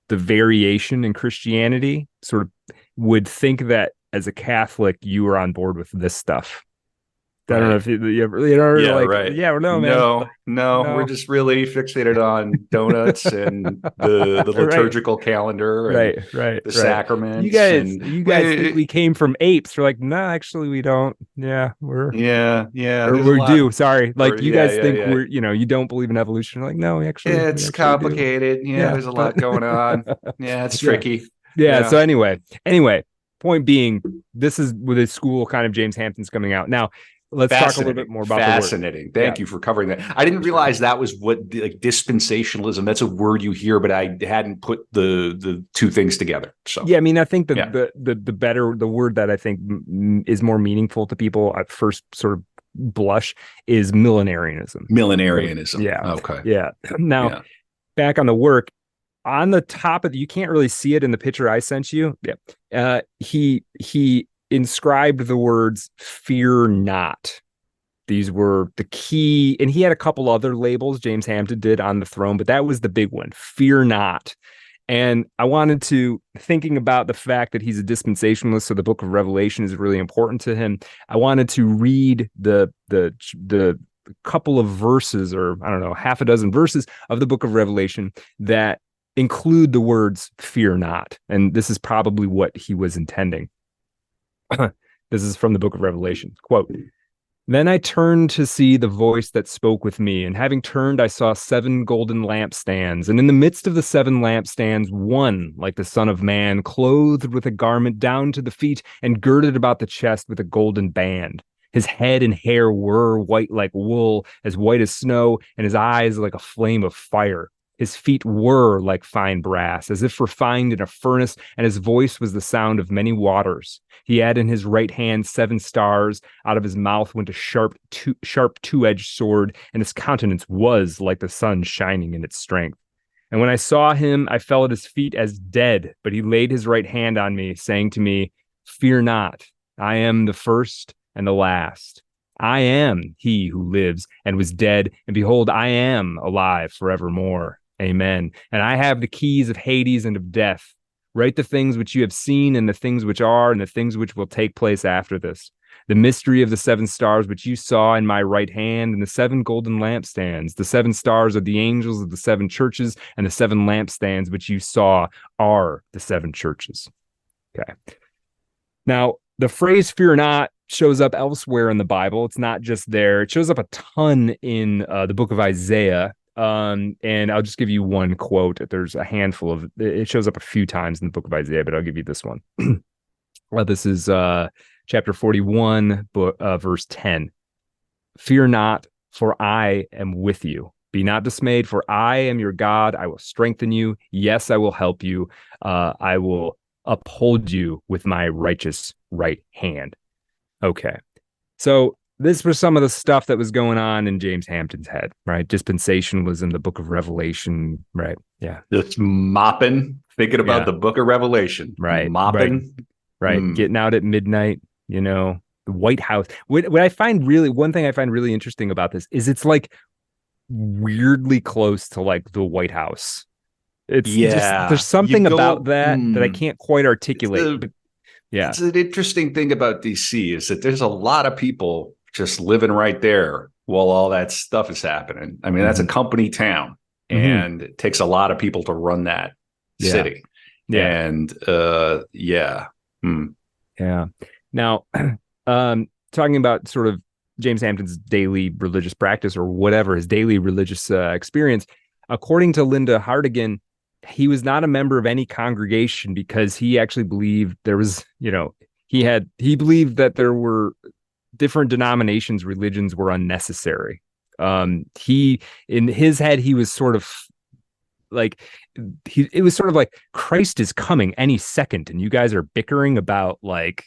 variation in Christianity sort of would think that as a Catholic you were on board with this stuff. I don't know if you ever, you know, Yeah, like, right. yeah, or no, man. No, no, we're No. just really fixated on donuts and the Right. liturgical calendar and Right, right, the right. sacraments and You guys think we came from apes? We're like, no, actually, we don't. Yeah, yeah, there's a we're lot. due. Sorry, Or like you yeah, guys yeah, think yeah. we're, you don't believe in evolution. Like, no, we It's actually do. complicated. Yeah, Yeah, there's a but lot going on. Yeah, it's yeah, tricky. yeah. So Yeah. anyway, point being, this is with a school kind of James Hampton's coming out now. Let's talk a little bit Fascinating. more about the work. Fascinating. Yeah, Thank you for covering that. I didn't sure. realize that was what like dispensationalism. That's a word you hear, but I hadn't put the two things together. So Yeah, I mean, I think yeah, the word that I think is more meaningful to people at first sort of blush is millenarianism. millenarianism. Yeah, Okay. yeah. Now Yeah. back on the work, on the top of you can't really see it in the picture I sent you. Yeah, he inscribed the words "Fear not." These were the key, and he had a couple other labels James Hampton did on the throne, but that was the big one, "Fear not." And I wanted to, thinking about the fact that he's a dispensationalist, so the book of Revelation is really important to him. I wanted to read the couple of verses, or I don't know, half a dozen verses of the book of Revelation that include the words "fear not." And this is probably what he was intending. This is from the book of Revelation. Quote, then I turned to see the voice that spoke with me, and having turned, I saw 7 golden lampstands, and in the midst of the 7 lampstands, one like the Son of Man, clothed with a garment down to the feet, and girded about the chest with a golden band. His head and hair were white like wool, as white as snow, and his eyes like a flame of fire. His feet were like fine brass, as if refined in a furnace, and his voice was the sound of many waters. He had in his right hand 7 stars. Out of his mouth went a sharp two-edged sword, and his countenance was like the sun shining in its strength. And when I saw him, I fell at his feet as dead, but he laid his right hand on me, saying to me, fear not, I am the first and the last. I am he who lives and was dead, and behold, I am alive forevermore. Amen. And I have the keys of Hades and of death. Write the things which you have seen, and the things which are, and the things which will take place after this. The mystery of the 7 stars which you saw in my right hand, and the 7 golden lampstands. The 7 stars are the angels of the 7 churches, and the 7 lampstands which you saw are the 7 churches. Okay. Now, the phrase fear not shows up elsewhere in the Bible. It's not just there. It shows up a ton in the book of Isaiah. And I'll just give you one quote. There's a handful of it shows up a few times in the book of Isaiah, but I'll give you this one. Well, this is chapter 41, verse 10. Fear not, for I am with you. Be not dismayed, for I am your God. I will strengthen you. Yes, I will help you. I will uphold you with my righteous right hand. Okay. So this was some of the stuff that was going on in James Hampton's head, right? Dispensationalism, the book of Revelation, right? Yeah. Just mopping, thinking about the book of Revelation. Right. Mopping. Right. Getting out at midnight, the White House. What I find really, one thing I find really interesting about this is it's like weirdly close to like the White House. It's just, there's something about that I can't quite articulate. But yeah. It's an interesting thing about DC is that there's a lot of people just living right there while all that stuff is happening. I mean, that's a company town, and it takes a lot of people to run that city. Yeah. And yeah. Yeah. Now, talking about sort of James Hampton's daily religious practice or whatever, his daily religious experience, according to Linda Hartigan, he was not a member of any congregation because he actually believed there was, he believed that there were different denominations, religions were unnecessary. He, in his head, he was sort of like, it was sort of like Christ is coming any second, and you guys are bickering about like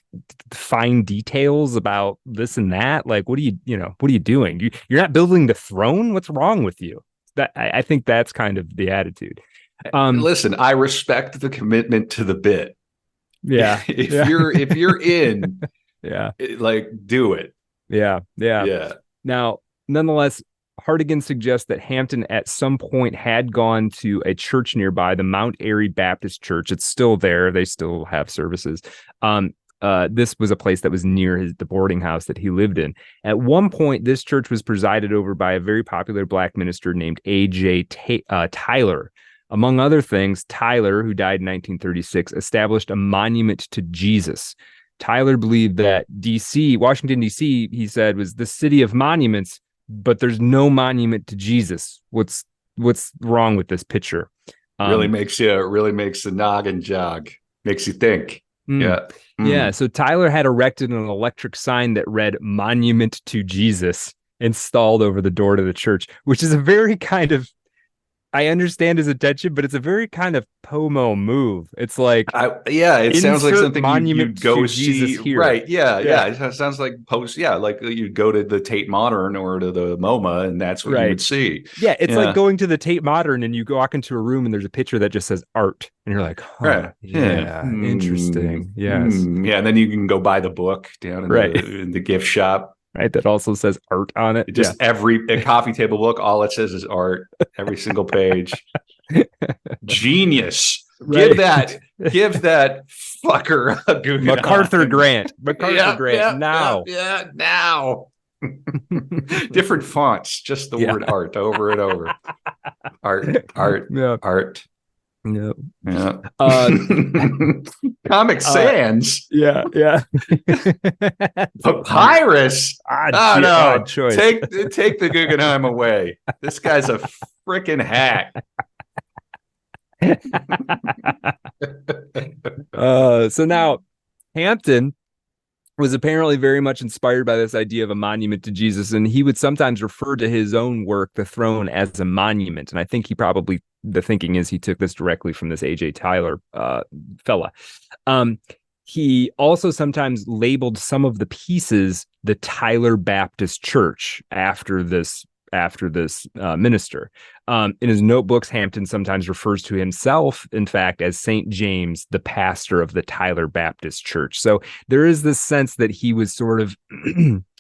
fine details about this and that. Like, what are you doing? You're not building the throne. What's wrong with you? That I think that's kind of the attitude. Listen, I respect the commitment to the bit. Yeah. if you're in, yeah, like do it. Yeah. Yeah. Now, nonetheless, Hartigan suggests that Hampton at some point had gone to a church nearby, the Mount Airy Baptist Church. It's still there. They still have services. this was a place that was near the boarding house that he lived in. At one point, this church was presided over by a very popular black minister named A.J. Tyler. Among other things, Tyler, who died in 1936, established a monument to Jesus. Tyler believed that Washington, D.C., he said, was the city of monuments, but there's no monument to Jesus. What's wrong with this picture? Really makes the noggin jog, makes you think. Yeah. Yeah. So Tyler had erected an electric sign that read "Monument to Jesus" installed over the door to the church, which is a very kind of, I understand his intention, but it's a very kind of Pomo move. It's like, it sounds like something you'd go see. here. Right. Yeah. It sounds like like you'd go to the Tate Modern or to the MoMA, and that's what you would see. Yeah. It's like going to the Tate Modern and you walk into a room and there's a picture that just says art. And you're like, interesting. Yes. Yeah. And then you can go buy the book down in the gift shop. Right, that also says art on it. Just a coffee table book, all it says is art. Every single page. Genius. Right. Give that fucker a Guggenheim. MacArthur Grant. Now. Yeah, now. Different fonts, just the word art over and over. Art. No. Yeah. Comic Sans. Yeah. Papyrus. No. Choice. Take the Guggenheim away. This guy's a freaking hack. So now Hampton was apparently very much inspired by this idea of a monument to Jesus, and he would sometimes refer to his own work, The Throne, as a monument. And I think the thinking is he took this directly from this A.J. Tyler fella. He also sometimes labeled some of the pieces the Tyler Baptist Church after this minister. In his notebooks, Hampton sometimes refers to himself, in fact, as St. James, the pastor of the Tyler Baptist Church. So there is this sense that he was sort of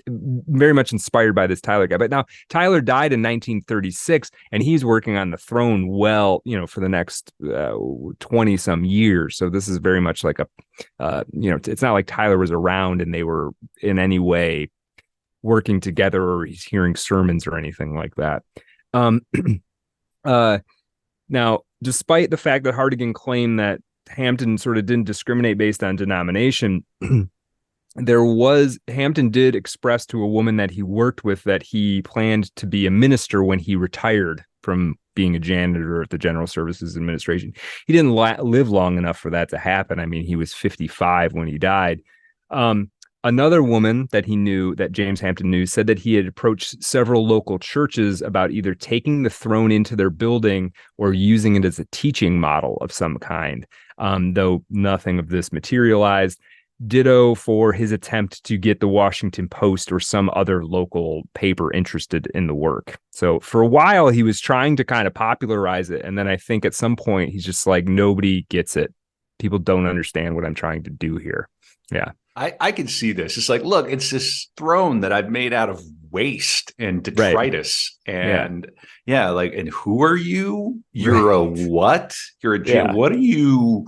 very much inspired by this Tyler guy. But now Tyler died in 1936, and he's working on the throne for the next 20 some years. So this is very much like it's not like Tyler was around and they were in any way working together or he's hearing sermons or anything like that. Now, despite the fact that Hartigan claimed that Hampton sort of didn't discriminate based on denomination, Hampton did express to a woman that he worked with that he planned to be a minister when he retired from being a janitor at the General Services Administration. He didn't live long enough for that to happen. I mean, he was 55 when he died. Another woman that he knew, that James Hampton knew, said that he had approached several local churches about either taking the throne into their building or using it as a teaching model of some kind, though nothing of this materialized. Ditto for his attempt to get the Washington Post or some other local paper interested in the work. So for a while, he was trying to kind of popularize it. And then I think at some point, he's just like, nobody gets it. People don't understand what I'm trying to do here. Yeah. I can see this. It's like, look, it's this throne that I've made out of waste and detritus. Right. And and who are you? You're a what? You're a what are you?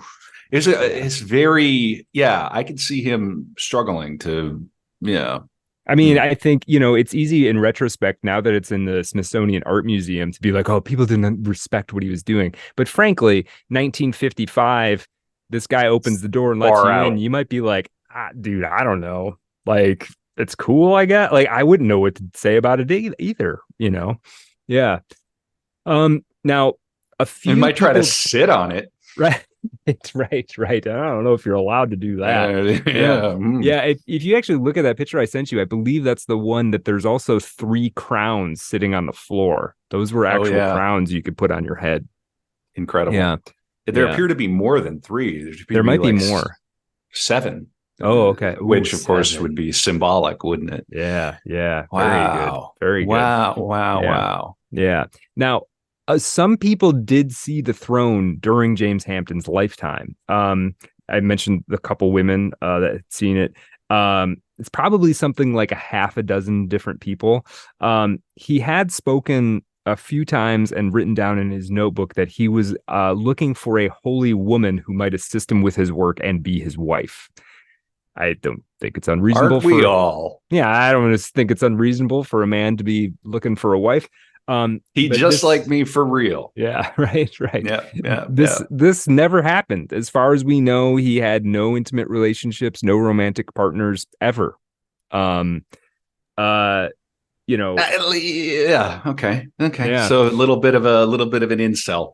It's very, I can see him struggling to, I mean, I think, it's easy in retrospect now that it's in the Smithsonian Art Museum to be like, oh, people didn't respect what he was doing. But frankly, 1955, this guy opens the door and lets you in. You might be like, dude, I don't know. Like, it's cool, I guess. Like, I wouldn't know what to say about it either, Yeah. Now, a few you might try to sit on it. Right. Right. I don't know if you're allowed to do that. Yeah. If you actually look at that picture I sent you, I believe that's the one that there's also 3 crowns sitting on the floor. Those were actual crowns you could put on your head. Incredible. Yeah. There appear to be more than 3. There might be more. 7. Oh, okay. Which, of course, would be symbolic, wouldn't it? Yeah. Wow. Very good. Wow. Yeah. Now, some people did see the throne during James Hampton's lifetime. I mentioned the couple women that had seen it. It's probably something like a half a dozen different people. He had spoken a few times and written down in his notebook that he was looking for a holy woman who might assist him with his work and be his wife. I don't think it's unreasonable Aren't we all? Yeah, I don't think it's unreasonable for a man to be looking for a wife. He But just like me for real. yeah, right. Yeah. This never happened. As far as we know, he had no intimate relationships, no romantic partners ever. Um, uh, Yeah. Okay. yeah, So a little bit of an incel.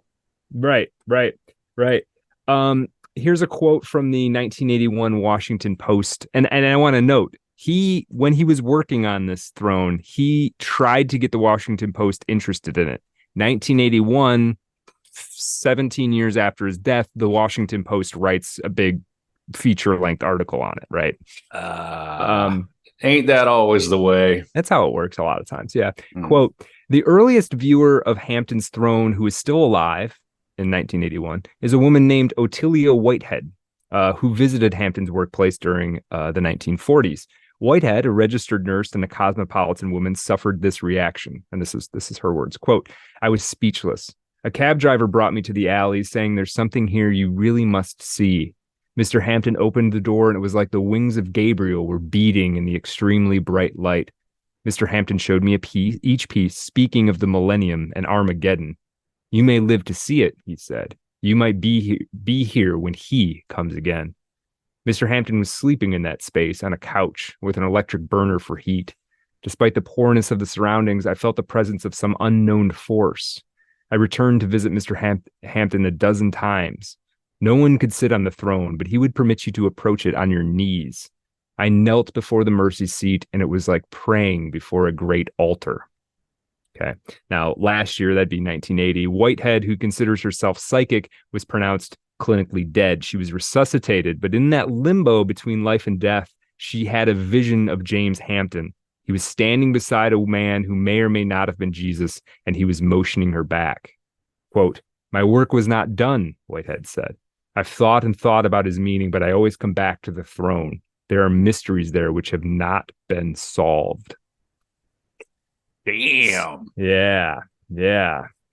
right. Here's a quote from the 1981 Washington Post, and I want to note when he was working on this throne, he tried to get the Washington Post interested in it. 1981, 17 years after his death, the Washington Post writes a big feature-length article on it, right? Ain't that always the way? That's how it works a lot of times. Yeah. Quote, the earliest viewer of Hampton's throne who is still alive in 1981 is a woman named Ottilia Whitehead, who visited Hampton's workplace during the 1940s. Whitehead, a registered nurse and a cosmopolitan woman, suffered this reaction. And this is her words. Quote, I was speechless. A cab driver brought me to the alley saying, there's something here you really must see. Mr. Hampton opened the door and it was like the wings of Gabriel were beating in the extremely bright light. Mr. Hampton showed me each piece, speaking of the Millennium and Armageddon. You may live to see it, he said. You might be here when he comes again. Mr. Hampton was sleeping in that space on a couch with an electric burner for heat. Despite the poorness of the surroundings, I felt the presence of some unknown force. I returned to visit Mr. Hampton a dozen times. No one could sit on the throne, but he would permit you to approach it on your knees. I knelt before the mercy seat, and it was like praying before a great altar. Okay. Now, last year, that'd be 1980, Whitehead, who considers herself psychic, was pronounced clinically dead. She was resuscitated, but in that limbo between life and death, she had a vision of James Hampton. He was standing beside a man who may or may not have been Jesus, and he was motioning her back. Quote, my work was not done, Whitehead said. I've thought and thought about his meaning, but I always come back to the throne. There are mysteries there which have not been solved. Damn. Yeah.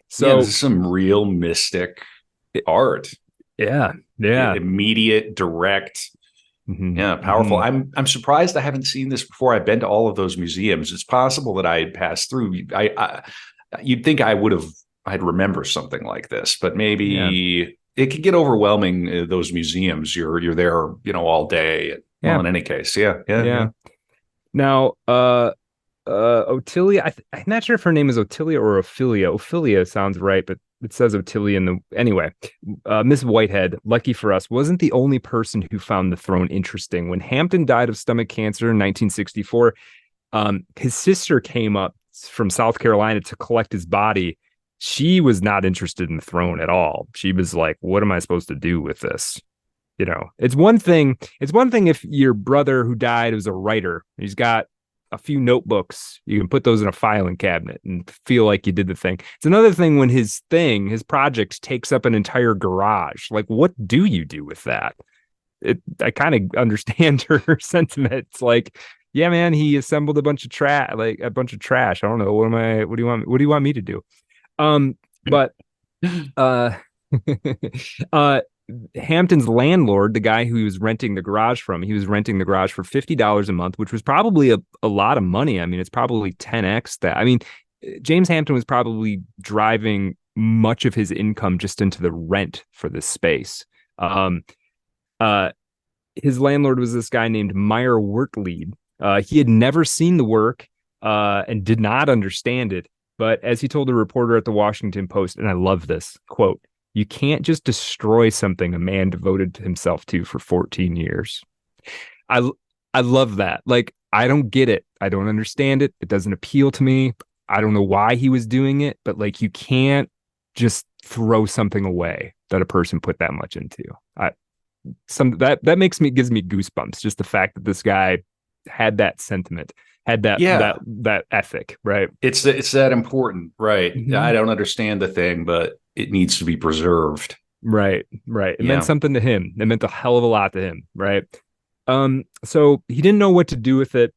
So this is some real mystic art. Yeah. Immediate, direct. Yeah, powerful. I'm surprised I haven't seen this before. I've been to all of those museums. It's possible that I had passed through. You'd think I'd remember something like this, but maybe it could get overwhelming. Those museums, you're there, all day. Yeah. Well, in any case, yeah. Now, Ottilia, I'm not sure if her name is Ottilia or Ophelia. Ophelia sounds right, but it says Ottilia anyway. Miss Whitehead, lucky for us, wasn't the only person who found the throne interesting. When Hampton died of stomach cancer in 1964, his sister came up from South Carolina to collect his body. She was not interested in the throne at all. She was like, what am I supposed to do with this? It's one thing if your brother who died was a writer, he's got a few notebooks, you can put those in a filing cabinet and feel like you did the thing. It's another thing when his project takes up an entire garage. Like, what do you do with that? I kind of understand her sentiment. It's like, yeah, man, he assembled a bunch of trash. I don't know. What do you want me to do? But Hampton's landlord, the guy who he was renting the garage from, he was renting the garage for $50 a month, which was probably a lot of money. I mean, it's probably 10x that. I mean, James Hampton was probably driving much of his income just into the rent for this space. His landlord was this guy named Meyer Wertlieb. He had never seen the work and did not understand it. But as he told a reporter at the Washington Post, and I love this, quote, you can't just destroy something a man devoted himself to for 14 years. I love that. Like, I don't get it. I don't understand it. It doesn't appeal to me. I don't know why he was doing it, but like, you can't just throw something away that a person put that much into. That gives me goosebumps. Just the fact that this guy had that sentiment, had that ethic, right? It's that important, right? Mm-hmm. I don't understand the thing, but it needs to be preserved. Right. It meant something to him. It meant a hell of a lot to him, right? So he didn't know what to do with it.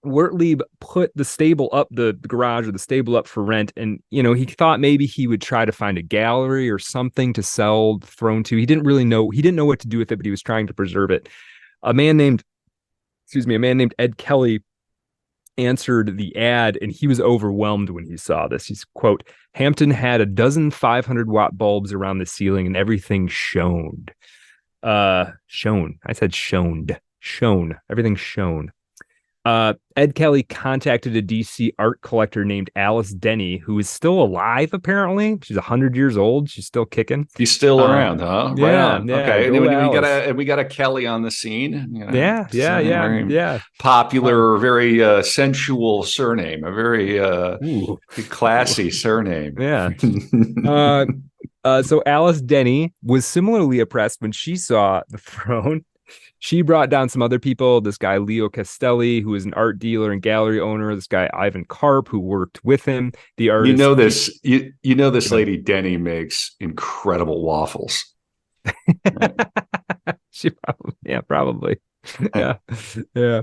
Wertlieb put the stable up, the garage or the stable up for rent, and he thought maybe he would try to find a gallery or something to sell the throne to. He didn't know what to do with it, but he was trying to preserve it. A man named Ed Kelly answered the ad, and he was overwhelmed when he saw this. He's, quote, Hampton had a dozen 500-watt bulbs around the ceiling and everything shone. Shone. I said shoned. Shone. Everything shone. Ed Kelly contacted a DC art collector named Alice Denny, who is still alive, apparently. She's 100 years old. She's still kicking. He's still around, huh? Yeah, Right on. yeah. Okay. Go We got a Kelly on the scene. Yeah. Very popular, very sensual surname. A very classy surname. Yeah. So Alice Denny was similarly oppressed when she saw the throne. She brought down some other people. This guy, Leo Castelli, who is an art dealer and gallery owner. This guy, Ivan Karp, who worked with him. The artist. This lady, Denny, makes incredible waffles. She probably. Yeah.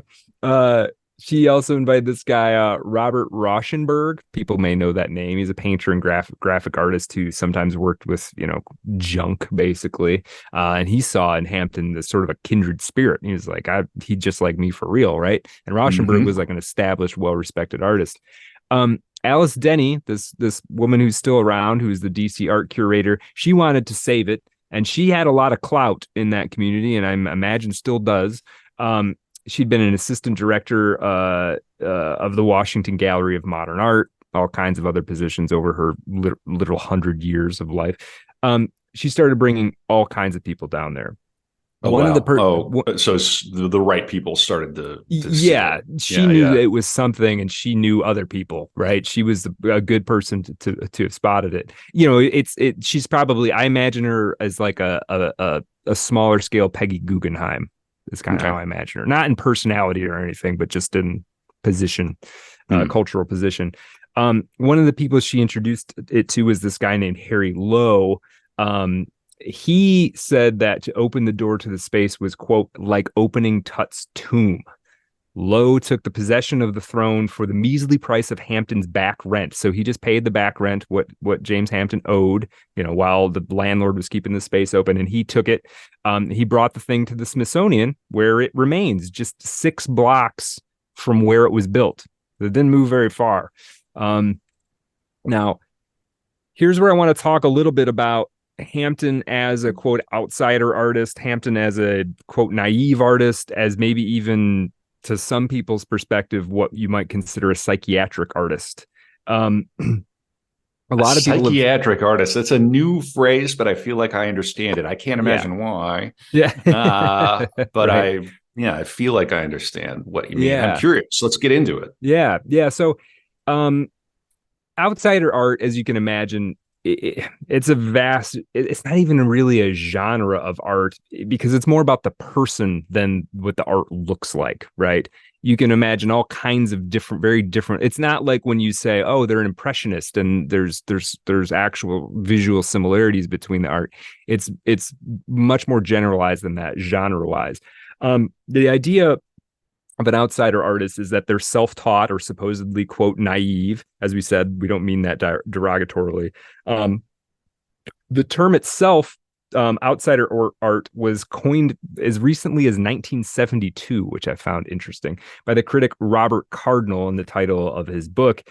She also invited this guy, Robert Rauschenberg. People may know that name. He's a painter and graphic artist who sometimes worked with, junk, basically. And he saw in Hampton this sort of a kindred spirit. He was like, he'd just like me for real, right? And Rauschenberg was like an established, well-respected artist. Alice Denny, this woman who's still around, who's the DC art curator, she wanted to save it. And she had a lot of clout in that community, and I imagine still does. She'd been an assistant director of the Washington Gallery of Modern Art, all kinds of other positions over her literal 100 years of life. She started bringing all kinds of people down there. So the right people started to she knew it was something, and she knew other people, right? She was a good person to have spotted it. She's probably, I imagine her as like a smaller scale Peggy Guggenheim. Is kind of how I imagine her. Not in personality or anything, but just in position, cultural position. One of the people she introduced it to was this guy named Harry Lowe. He said that to open the door to the space was, quote, like opening Tut's tomb. Lowe took the possession of the throne for the measly price of Hampton's back rent. So he just paid the back rent, what James Hampton owed, while the landlord was keeping the space open, and he took it. He brought the thing to the Smithsonian, where it remains just 6 blocks from where it was built. It didn't move very far. Now, here's where I want to talk a little bit about Hampton as a, quote, outsider artist, Hampton as a, quote, naive artist, as maybe even to some people's perspective, what you might consider a psychiatric artist. A lot of people psychiatric artist. That's a new phrase, but I feel like I understand it. I can't imagine why. Yeah. But right. I feel like I understand what you mean. Yeah. I'm curious. Let's get into it. Yeah. Yeah. So, outsider art, as you can imagine, it's a vast, it's not even really a genre of art, because it's more about the person than what the art looks like, right? You can imagine all kinds of very different. It's not like when you say, oh, they're an impressionist and there's actual visual similarities between the art. It's much more generalized than that, genre wise. The idea of an outsider artist is that they're self-taught or supposedly, quote, naive. As we said, we don't mean that derogatorily. The term itself, outsider art, was coined as recently as 1972, which I found interesting, by the critic Robert Cardinal in the title of his book.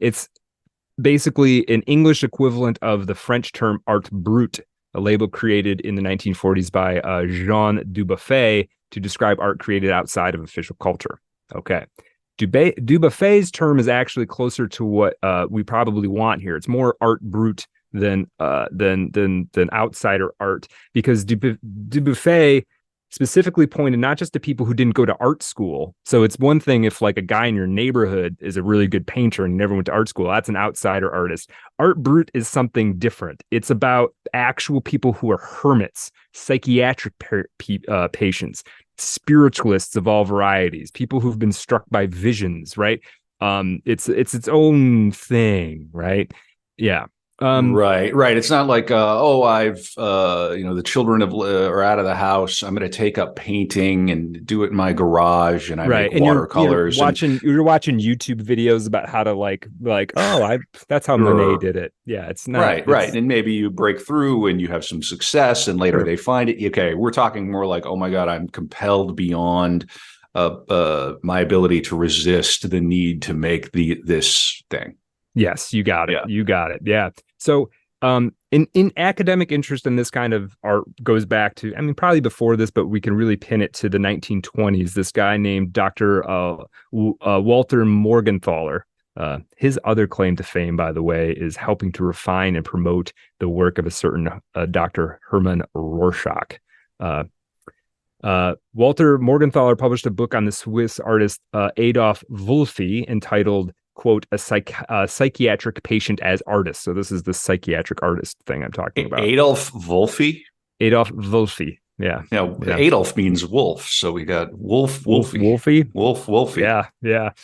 It's basically an English equivalent of the French term art brut, a label created in the 1940s by Jean Dubuffet to describe art created outside of official culture. Okay. Dubuffet's term is actually closer to what we probably want here. It's more art brut than outsider art, because Dubuffet specifically pointed not just to people who didn't go to art school. So it's one thing if like a guy in your neighborhood is a really good painter and never went to art school, that's an outsider artist. Art brut is something different. It's about actual people who are hermits, psychiatric patients, spiritualists of all varieties, people who've been struck by visions, right? It's its own thing, right? Yeah. Right. It's not like, the children are out of the house. I'm going to take up painting and do it in my garage, and I Right. make And watercolors. you're watching YouTube videos about how to that's how Monet did it. Yeah, it's not Right. And maybe you break through and you have some success, and later they find it. Okay, we're talking more like, oh my God, I'm compelled beyond my ability to resist the need to make this thing. Yes, you got it. Yeah. You got it. Yeah. So, in academic interest in this kind of art goes back to, I mean, probably before this, but we can really pin it to the 1920s. This guy named Dr. Walter Morgenthaler. His other claim to fame, by the way, is helping to refine and promote the work of a certain Dr. Hermann Rorschach. Walter Morgenthaler published a book on the Swiss artist Adolf Wolfi entitled, quote, a psychiatric patient as artist. So this is the psychiatric artist thing I'm talking about. Adolf Wolfi? Adolf Wolfi. Yeah. Yeah. Adolf means wolf. So we got Wolfie. Wolfie. Yeah.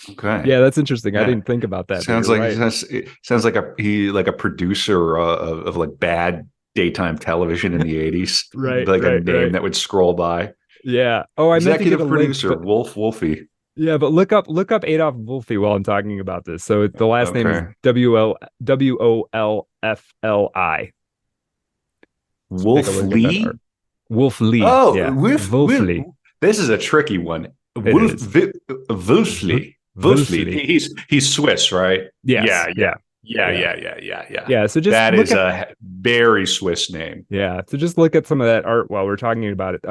Okay. Yeah, that's interesting. Yeah. I didn't think about that. Sounds like a producer of like bad daytime television in the 80s. Right. Like a name that would scroll by. Yeah. Oh, I meant to give a producer, link, but... Wolfie. Yeah, but look up Adolf Wolfi while I'm talking about this. So the last name is Wolfli. Wolfli? Wolfli. Oh, yeah. Wolfli. This is a tricky one. Wolfli. He's Swiss, right? Yes. Yeah. So just that is a very Swiss name. Yeah. So just look at some of that art while we're talking about it.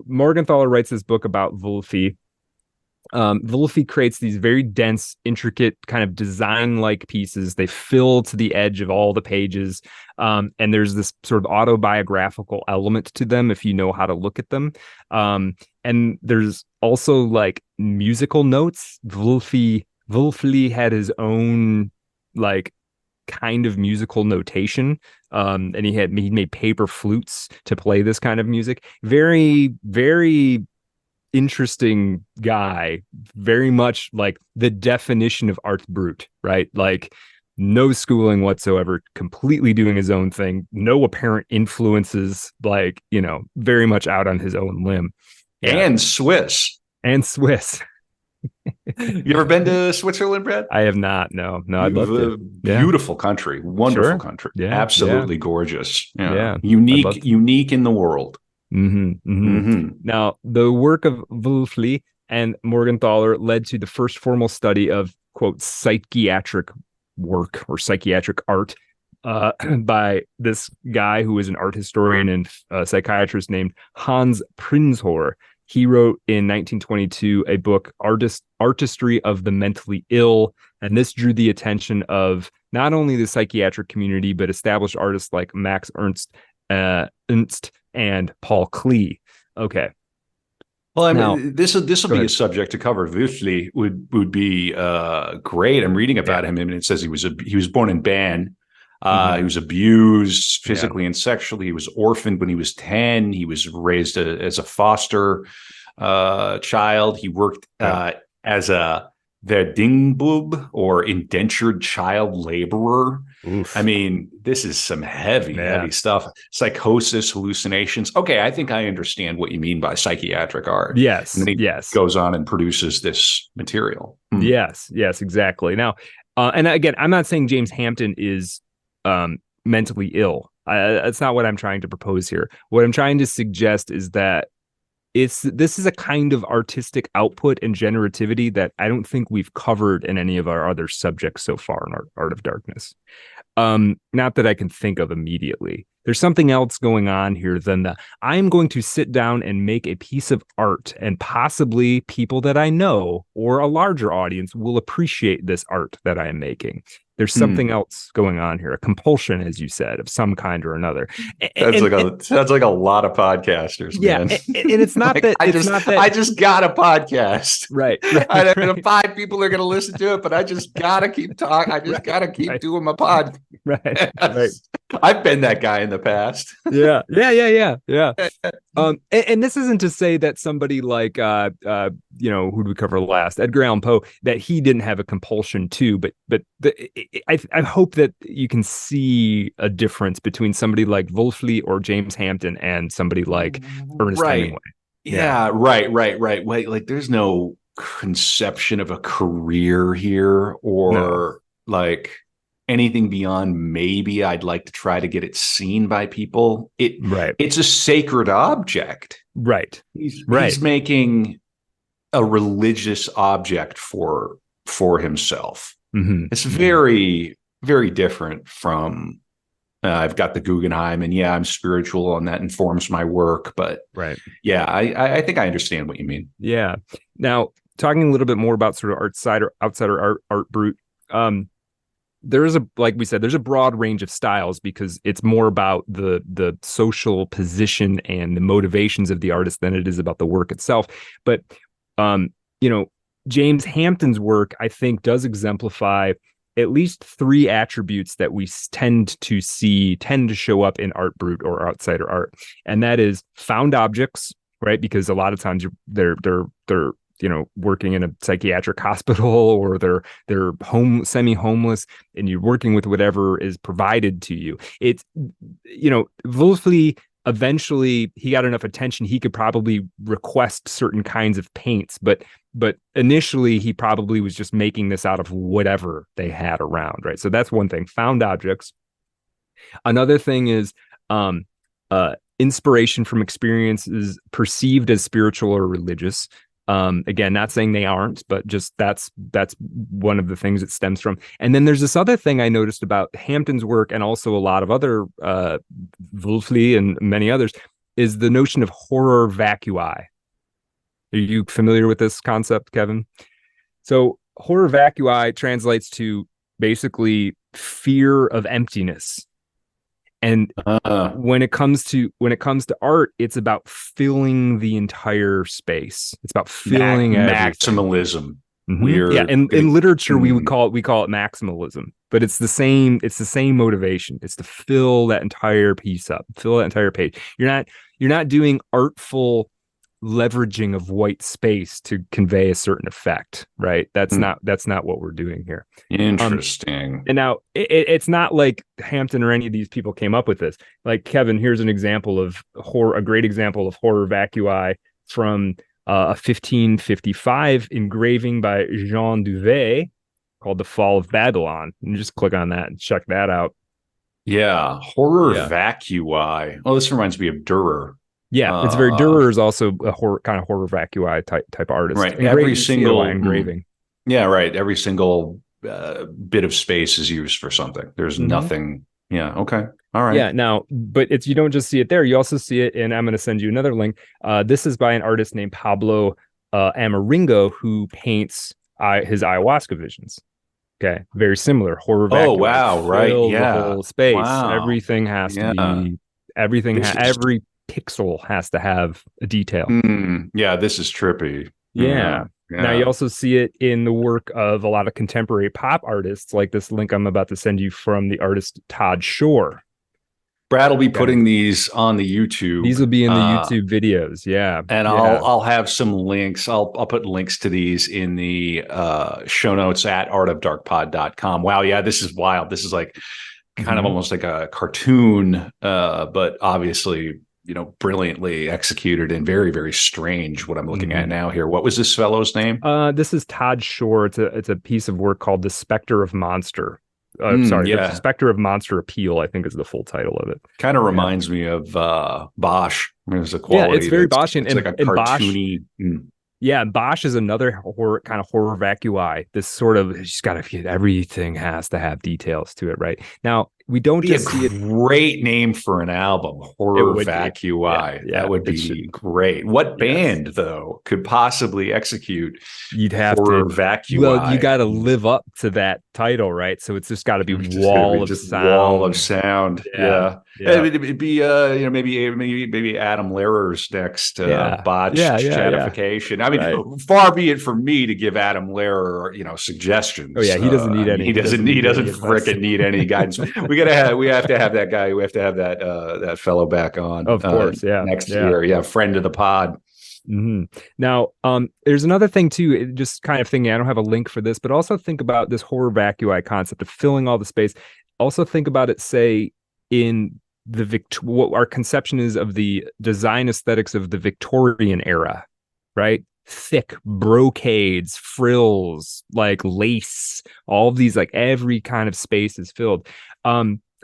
Morgenthaler writes this book about Wolfi. Wolfi creates these very dense, intricate kind of design-like pieces. They fill to the edge of all the pages. And there's this sort of autobiographical element to them if you know how to look at them. And there's also like musical notes. Wolfi had his own like kind of musical notation. And he made paper flutes to play this kind of music. Very, very interesting guy. Very much like the definition of art brut, right? Like no schooling whatsoever, completely doing his own thing, no apparent influences, like, very much out on his own limb. Yeah. And Swiss. You ever been to Switzerland, Brad? I have not. No, I'd love to. Beautiful country, wonderful country, absolutely gorgeous. Unique in the world. Now, the work of Wolfli and Morgenthaler led to the first formal study of, quote, psychiatric work or psychiatric art by this guy who is an art historian and psychiatrist named Hans Prinzhor. He wrote in 1922 a book, Artistry of the Mentally Ill, and this drew the attention of not only the psychiatric community, but established artists like Max Ernst and Paul Klee. Okay. Well, I mean, this will be a subject to cover. Wolfli would be great. I'm reading about him, and it says he was born in Bern. He was abused physically and sexually. He was orphaned when he was 10. He was raised as a foster child. He worked as a Verdingbub or indentured child laborer. Oof. I mean, this is some heavy stuff. Psychosis, hallucinations. Okay, I think I understand what you mean by psychiatric art. Yes. And then he goes on and produces this material. Yes, exactly. Now, and again, I'm not saying James Hampton is mentally ill. That's not what I'm trying to propose here. What I'm trying to suggest is that this is a kind of artistic output and generativity that I don't think we've covered in any of our other subjects so far in Art of Darkness. Not that I can think of immediately. There's something else going on here than I am going to sit down and make a piece of art, and possibly people that I know or a larger audience will appreciate this art that I am making. There's something else going on here, a compulsion, as you said, of some kind or another. Sounds like a lot of podcasters, man. And it's not like, that I just got a podcast. Right. I know 5 people are going to listen to it, but I just got to keep talking. I just got to keep doing my podcast. Right. Right. I've been that guy in the past. Yeah. And this isn't to say that somebody like who do we cover last? Edgar Allan Poe, that he didn't have a compulsion too, I hope that you can see a difference between somebody like Wulfli or James Hampton and somebody like Ernest Right. Hemingway. Yeah, right. Wait, like there's no conception of a career here No. or like anything beyond maybe I'd like to try to get it seen by people. Right. It's a sacred object. Right. He's making a religious object for himself. Mm-hmm. It's very, very different from I've got the Guggenheim, and yeah, I'm spiritual, and that informs my work. But right. Yeah, I think I understand what you mean. Yeah. Now, talking a little bit more about sort of outsider art brute. There is like we said, there's a broad range of styles because it's more about the social position and the motivations of the artist than it is about the work itself. But James Hampton's work, I think, does exemplify at least three attributes that we tend to show up in art brute or outsider art, and that is found objects, right? Because a lot of times they're working in a psychiatric hospital, or they're semi-homeless, and you're working with whatever is provided to you. It's Wulfli, eventually he got enough attention, he could probably request certain kinds of paints, but initially he probably was just making this out of whatever they had around, right? So that's one thing, found objects. Another thing is inspiration from experiences perceived as spiritual or religious. Again, not saying they aren't, but just that's one of the things it stems from. And then there's this other thing I noticed about Hampton's work, and also a lot of other Wulfli and many others, is the notion of horror vacui. Are you familiar with this concept, Kevin? So horror vacui translates to basically fear of emptiness. And when it comes to art, it's about filling the entire space. It's about filling maximalism. Mm-hmm. In literature, we call it maximalism, but it's the same motivation. It's to fill that entire piece up, fill that entire page. You're not doing artful leveraging of white space to convey a certain effect, right? That's not what we're doing here. Interesting. And now it's not like Hampton or any of these people came up with this. Like, Kevin, here's an example of a great example of horror vacui from a 1555 engraving by Jean Duvet called The Fall of Babylon. And just click on that and check that out. Yeah, horror vacui. Oh, this reminds me of Dürer. Yeah, it's very Dürer is also a horror vacui type artist. Right. Every single engraving. Yeah, right. Every single bit of space is used for something. There's nothing. Yeah. Okay. All right. Yeah. Now, but you don't just see it there. You also see it, and I'm going to send you another link. This is by an artist named Pablo Amaringo, who paints his ayahuasca visions. Okay. Very similar horror vacui. Oh wow! Right. Yeah. The whole space. Wow. Everything has to be. Everything. Every pixel has to have a detail. Yeah, this is trippy. Yeah. Now you also see it in the work of a lot of contemporary pop artists, like this link I'm about to send you from the artist Todd Shore. Brad will be putting these on the YouTube. These will be in the YouTube videos. Yeah. And I'll have some links. I'll put links to these in the show notes at artofdarkpod.com. Wow. Yeah, this is wild. This is like kind of almost like a cartoon, but obviously, brilliantly executed and very, very strange what I'm looking at now here. What was this fellow's name? This is Todd Shore. It's a piece of work called The Spectre of Monster. The Spectre of Monster Appeal, I think, is the full title of it. Kind of reminds me of Bosch. There's a quality. Yeah, it's very Bosch. It's like a cartoony. Yeah, Bosch is another horror vacui. This sort of, everything has to have details to it, right? Now, We don't Be a just see it. great name for an album, Horror would be. Vacui. Yeah, that would be great. What band, though, could possibly execute You'd have Horror to. Vacui? Well, you got to live up to that title, right? So it's just got to be It's just gonna be wall of just wall of sound. sound. Yeah. Yeah. It'd be maybe Adam Lehrer's next Yeah. botched Yeah. chatification. I mean, Right. far be it from me to give Adam Lehrer, suggestions. Oh yeah, he doesn't need any. He doesn't frickin' need any guidance. We have to have that guy. We have to have that fellow back on. Of course, next year. Yeah, friend of the pod. Mm-hmm. Now, there's another thing too. Just kind of thinking, I don't have a link for this, but also think about this horror vacui concept of filling all the space. Also think about it, say, in what our conception is of the design aesthetics of the Victorian era, right? Thick brocades, frills, like lace, all of these, like every kind of space is filled.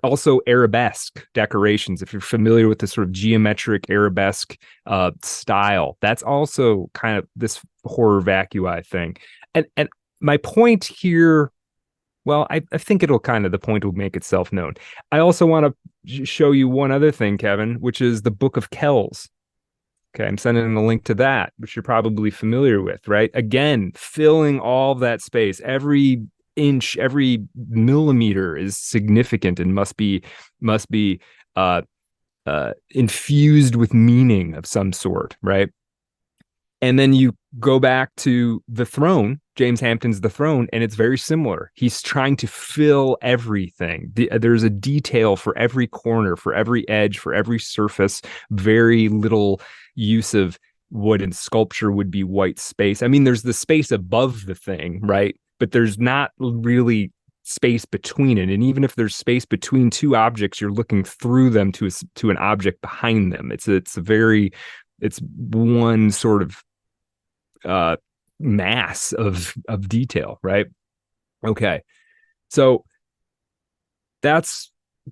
Also arabesque decorations. If you're familiar with the sort of geometric arabesque style, that's also kind of this horror vacui thing. And my point here, well, I think the point will make itself known. I also want to show you one other thing, Kevin, which is the Book of Kells. Okay, I'm sending in a link to that, which you're probably familiar with, right? Again, filling all of that space. Every inch, every millimeter is significant and must be infused with meaning of some sort, right? And then you go back to The Throne, James Hampton's The Throne, and it's very similar. He's trying to fill everything. There's a detail for every corner, for every edge, for every surface, very little use of what in sculpture would be white space. I mean, there's the space above the thing, right? But there's not really space between it. And even if there's space between two objects, you're looking through them to an object behind them. It's one sort of mass of detail, right? Okay. So that's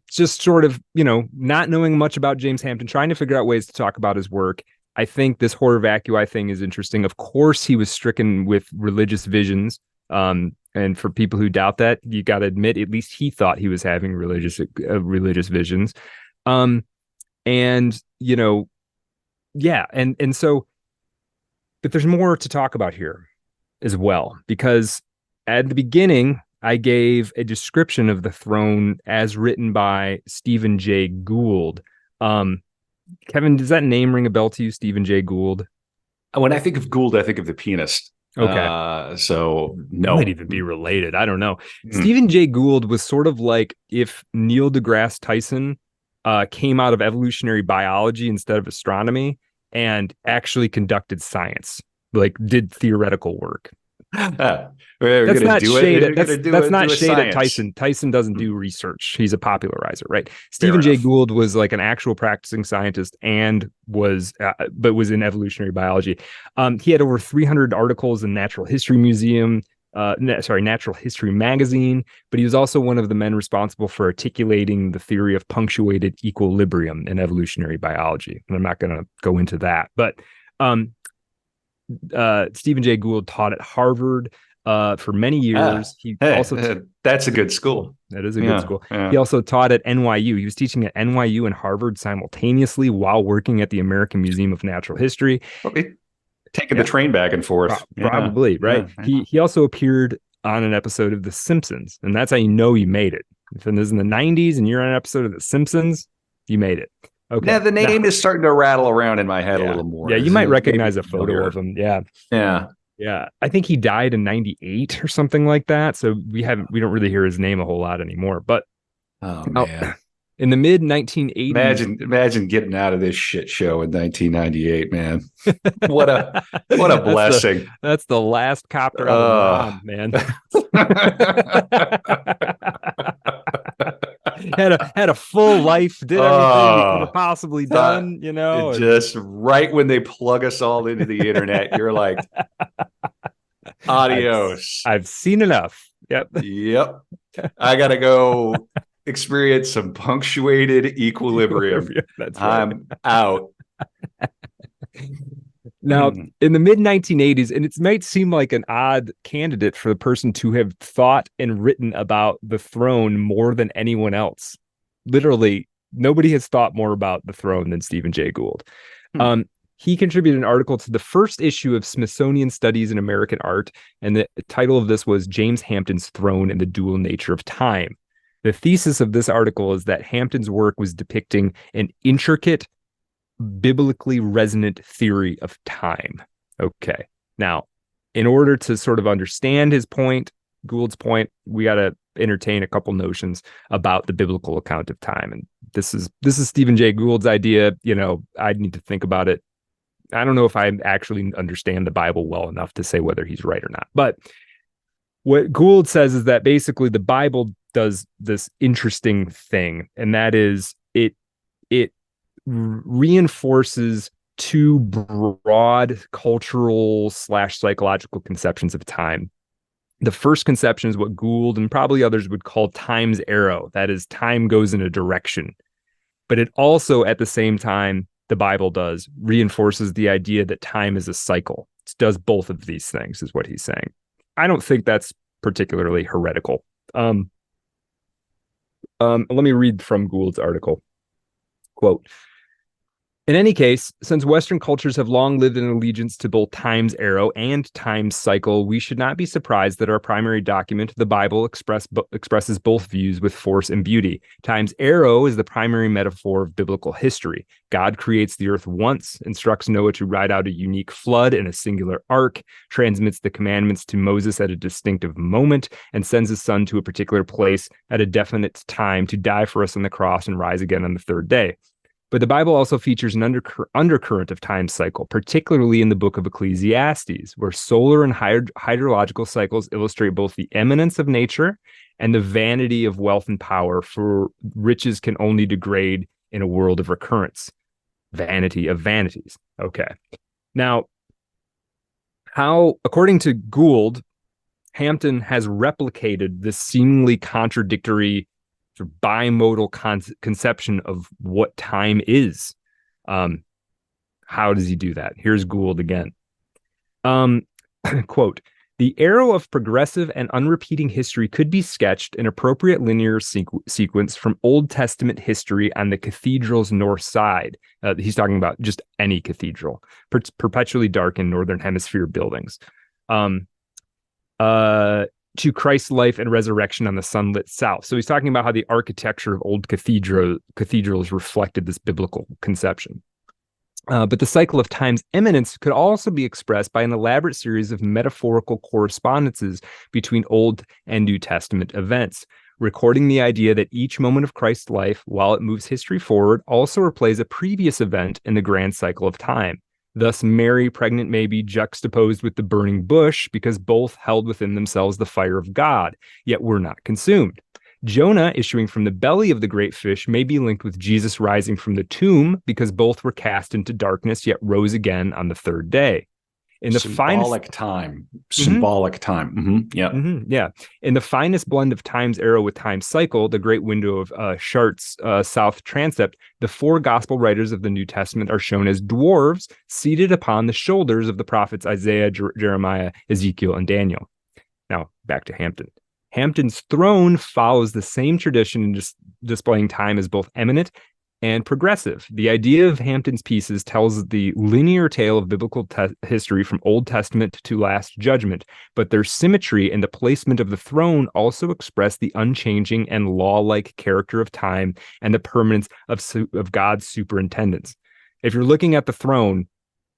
just sort of, not knowing much about James Hampton, trying to figure out ways to talk about his work. I think this horror vacui thing is interesting. Of course, he was stricken with religious visions. And for people who doubt that, you got to admit, at least he thought he was having religious visions. And so, but there's more to talk about here as well, because at the beginning, I gave a description of The Throne as written by Stephen Jay Gould. Kevin, does that name ring a bell to you, Stephen Jay Gould? When I think of Gould, I think of the pianist. Okay. So no. Might even be related. I don't know. Stephen Jay Gould was sort of like if Neil deGrasse Tyson came out of evolutionary biology instead of astronomy and actually conducted science, like did theoretical work. That's not shade. That's not shade at Tyson. Tyson doesn't do research. He's a popularizer, right? Stephen Jay Gould was like an actual practicing scientist and was in evolutionary biology. He had over 300 articles in Natural History Natural History Magazine, but he was also one of the men responsible for articulating the theory of punctuated equilibrium in evolutionary biology. And I'm not going to go into that, but Stephen Jay Gould taught at Harvard for many years. That's a good school. That is a good school. Yeah. He also taught at NYU. He was teaching at NYU and Harvard simultaneously while working at the American Museum of Natural History. Okay. Taking the train back and forth. Probably, right? Yeah. He also appeared on an episode of The Simpsons, and that's how you know you made it. If it is in the 90s and you're on an episode of The Simpsons, you made it. Okay. Yeah, the name is starting to rattle around in my head a little more. Yeah, you might recognize a photo of him. Yeah. Yeah. I think he died in 98 or something like that. So we don't really hear his name a whole lot anymore. But man. In the mid 1980s. Imagine getting out of this shit show in 1998, man. What a blessing. That's the last copter out of the man. had a full life, did everything we could have possibly done, Just right when they plug us all into the internet, you're like, adios. I've seen enough. Yep. I gotta go experience some punctuated equilibrium. That's right. I'm out. Now, in the mid 1980s, and it might seem like an odd candidate for the person to have thought and written about The Throne more than anyone else. literally nobody has thought more about the throne than Stephen Jay Gould. He contributed an article to the first issue of Smithsonian Studies in American Art, and the title of this was James Hampton's Throne and the Dual Nature of Time. The thesis of this article is that Hampton's work was depicting an intricate, biblically resonant theory of time. Okay. Now, in order to sort of understand his point, Gould's point, we got to entertain a couple notions about the biblical account of time. And this is Stephen Jay Gould's idea. I need to think about it. I don't know if I actually understand the Bible well enough to say whether he's right or not. But what Gould says is that basically the Bible does this interesting thing, and that is it reinforces two broad cultural / psychological conceptions of time. The first conception is what Gould and probably others would call time's arrow. That is, time goes in a direction. But it also, at the same time, the Bible does, reinforces the idea that time is a cycle. It does both of these things, is what he's saying. I don't think that's particularly heretical. Let me read from Gould's article. Quote, in any case, since Western cultures have long lived in allegiance to both time's arrow and time's cycle, we should not be surprised that our primary document, the Bible, expresses both views with force and beauty. Time's arrow is the primary metaphor of biblical history. God creates the earth once, instructs Noah to ride out a unique flood in a singular ark, transmits the commandments to Moses at a distinctive moment, and sends his son to a particular place at a definite time to die for us on the cross and rise again on the third day. But the Bible also features an undercurrent of time cycle, particularly in the book of Ecclesiastes, where solar and hydrological cycles illustrate both the immanence of nature and the vanity of wealth and power, for riches can only degrade in a world of recurrence. Vanity of vanities. Okay. Now, according to Gould, Hampton has replicated this seemingly contradictory bimodal conception of what time is. How does he do that? Here's Gould again. Quote, the arrow of progressive and unrepeating history could be sketched in appropriate linear sequence from Old Testament history on the cathedral's north side. He's talking about just any cathedral, perpetually dark in Northern Hemisphere buildings. To Christ's life and resurrection on the sunlit south. So he's talking about how the architecture of old cathedrals reflected this biblical conception. But the cycle of time's immanence could also be expressed by an elaborate series of metaphorical correspondences between Old and New Testament events, recording the idea that each moment of Christ's life, while it moves history forward, also replays a previous event in the grand cycle of time. Thus, Mary, pregnant, may be juxtaposed with the burning bush because both held within themselves the fire of God, yet were not consumed. Jonah, issuing from the belly of the great fish, may be linked with Jesus rising from the tomb because both were cast into darkness, yet rose again on the third day. In the symbolic time. Yeah. Yeah. In the finest blend of time's arrow with time's cycle, the great window of Chartres' south transept, the four gospel writers of the New Testament are shown as dwarves seated upon the shoulders of the prophets Isaiah, Jeremiah, Ezekiel, and Daniel. Now, back to Hampton. Hampton's throne follows the same tradition in displaying time as both eminent and progressive. The idea of Hampton's pieces tells the linear tale of biblical history from Old Testament to Last Judgment, but their symmetry and the placement of the throne also express the unchanging and law-like character of time and the permanence of God's superintendence. If you're looking at the throne,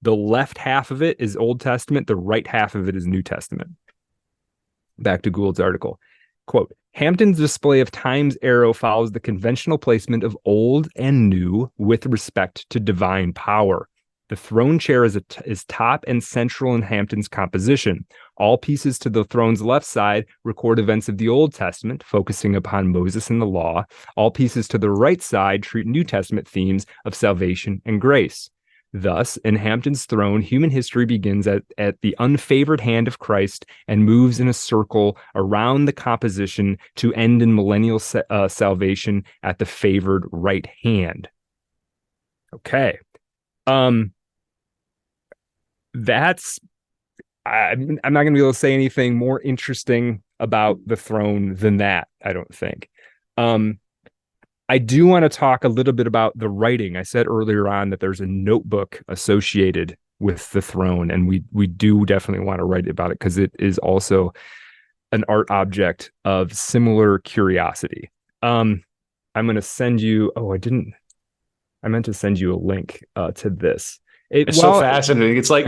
the left half of it is Old Testament, the right half of it is New Testament. Back to Gould's article. Quote, Hampton's display of time's arrow follows the conventional placement of old and new with respect to divine power. The throne chair is top and central in Hampton's composition. All pieces to the throne's left side record events of the Old Testament, focusing upon Moses and the law. All pieces to the right side treat New Testament themes of salvation and grace. Thus, in Hampton's throne, human history begins at the unfavored hand of Christ and moves in a circle around the composition to end in millennial salvation at the favored right hand. Okay. That's I'm not going to be able to say anything more interesting about the throne than that, I don't think. I I do want to talk a little bit about the writing. I said earlier on that there's a notebook associated with the throne, and we do definitely want to write about it because it is also an art object of similar curiosity. I'm going to send you. Oh, I didn't. I meant to send you a link to this. It's so fascinating. It's like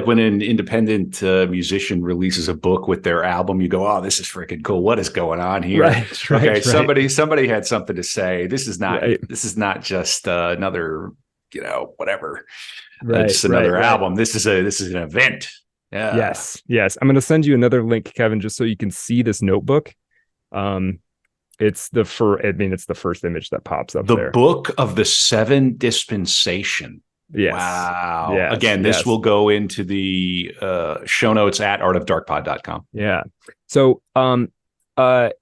when an independent musician releases a book with their album, you go, "Oh, this is freaking cool. What is going on here?" Right, Okay, right. somebody had something to say. This is not just another, whatever. It's another album. This is an event. Yeah. Yes. I'm going to send you another link, Kevin, just so you can see this notebook. It's the first image that pops up there. The Book of the Seven Dispensation. Yes. Wow. Yes. Again, this will go into the show notes at artofdarkpod.com. Yeah. So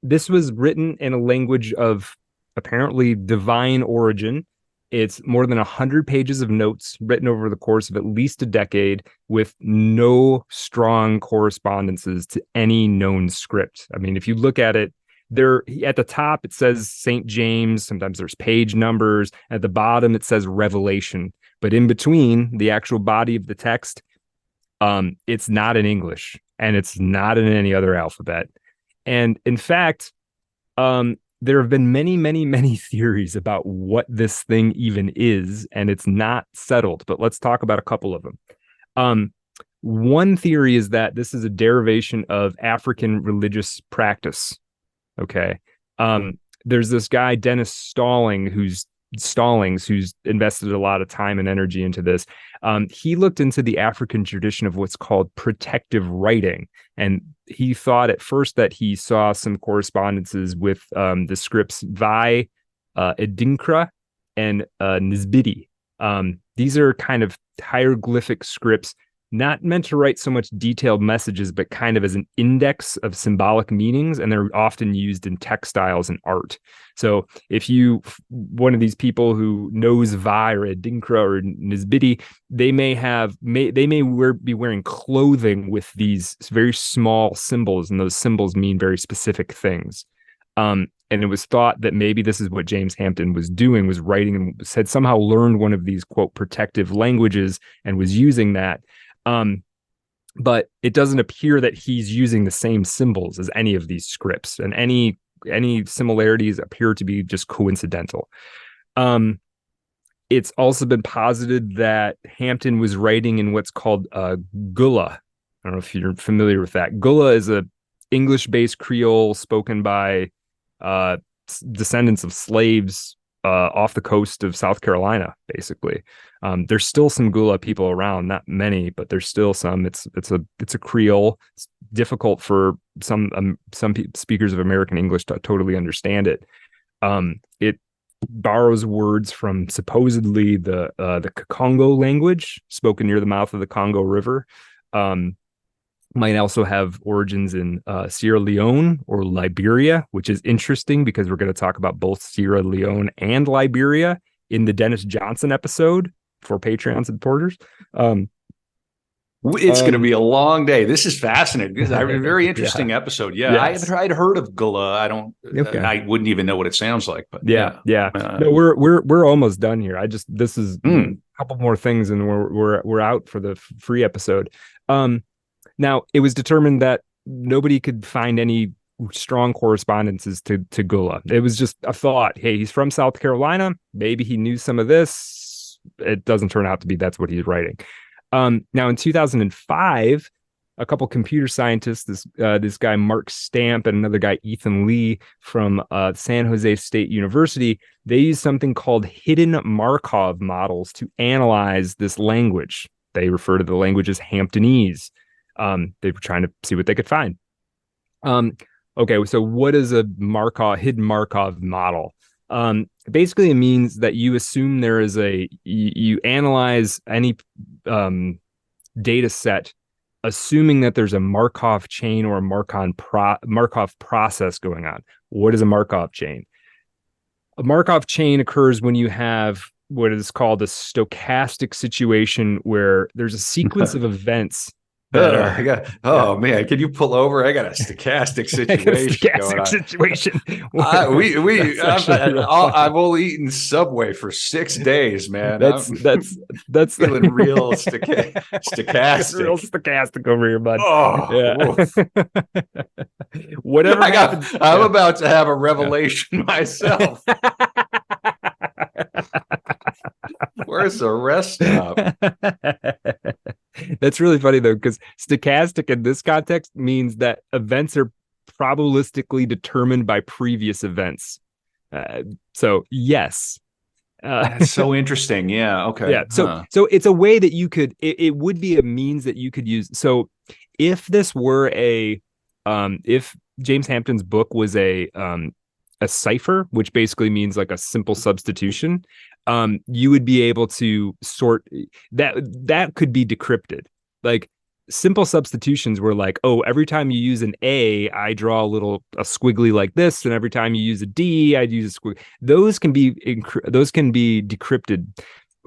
this was written in a language of apparently divine origin. It's more than 100 pages of notes written over the course of at least a decade with no strong correspondences to any known script. I mean, if you look at it, there at the top, it says St. James. Sometimes there's page numbers. At the bottom, it says Revelation. But in between the actual body of the text, it's not in English and it's not in any other alphabet. And in fact, there have been many, many, many theories about what this thing even is, and it's not settled. But let's talk about a couple of them. One theory is that this is a derivation of African religious practice. Okay. There's this guy, Dennis Stallings, who's invested a lot of time and energy into this. He looked into the African tradition of what's called protective writing. And he thought at first that he saw some correspondences with the scripts Vai, Edinkra, and Nisbiti. These are kind of hieroglyphic scripts, not meant to write so much detailed messages, but kind of as an index of symbolic meanings. And they're often used in textiles and art. So if one of these people who knows Vai or Edinkra or Nisbiti, they may be wearing clothing with these very small symbols, and those symbols mean very specific things. And it was thought that maybe this is what James Hampton was doing, was writing and had somehow learned one of these, quote, protective languages and was using that. But it doesn't appear that he's using the same symbols as any of these scripts, and any similarities appear to be just coincidental. It's also been posited that Hampton was writing in what's called Gullah. I don't know if you're familiar with that. Gullah is a English-based Creole spoken by descendants of slaves off the coast of South Carolina, basically. There's still some Gullah people around, not many, but there's still some. It's a Creole. It's difficult for some speakers of American English to totally understand it. It borrows words from supposedly the Congo language spoken near the mouth of the Congo River. Might also have origins in Sierra Leone or Liberia, which is interesting because we're going to talk about both Sierra Leone and Liberia in the Dennis Johnson episode for Patreon supporters. It's going to be a long day. This is fascinating. This is a very interesting episode. Yeah, yes. I'd heard of Gullah. I wouldn't even know what it sounds like. But yeah. No, we're almost done here. This is a couple more things, and we're out for the free episode. Now, it was determined that nobody could find any strong correspondences to Gullah. It was just a thought. Hey, he's from South Carolina. Maybe he knew some of this. It doesn't turn out to be that's what he's writing. Now, in 2005, a couple computer scientists, this guy Mark Stamp and another guy Ethan Lee from San Jose State University, they used something called hidden Markov models to analyze this language. They refer to the language as Hamptonese. They were trying to see what they could find. Okay, so what is a hidden Markov model? Basically, it means that you assume there is you analyze any data set, assuming that there's a Markov chain or a Markov process going on. What is a Markov chain? A Markov chain occurs when you have what is called a stochastic situation where there's a sequence of events that I got, man, can you pull over? I got a stochastic I got a situation going stochastic on. situation. I've only eaten Subway for 6 days, man. That's Feeling real real stochastic. stochastic over here, bud. Yeah. Oh, Whatever happens. I'm about to have a revelation myself. Where's the rest stop? That's really funny though, because stochastic in this context means that events are probabilistically determined by previous events. So yes. That's so interesting. Yeah. Okay. Yeah. So it's a way that you could, it would be a means that you could use. So if this were if James Hampton's book was a cipher, which basically means like a simple substitution, you would be able to sort that could be decrypted. Like simple substitutions were like, oh, every time you use an A, I draw a squiggly like this, and every time you use a D, I'd use a squiggly. Those can be decrypted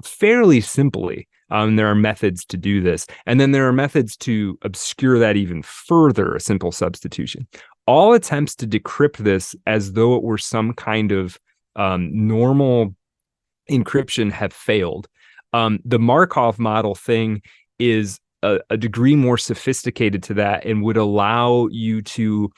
fairly simply. There are methods to do this, and then there are methods to obscure that even further. A simple substitution. All attempts to decrypt this as though it were some kind of normal encryption have failed. The Markov model thing is a degree more sophisticated to that, and would allow you to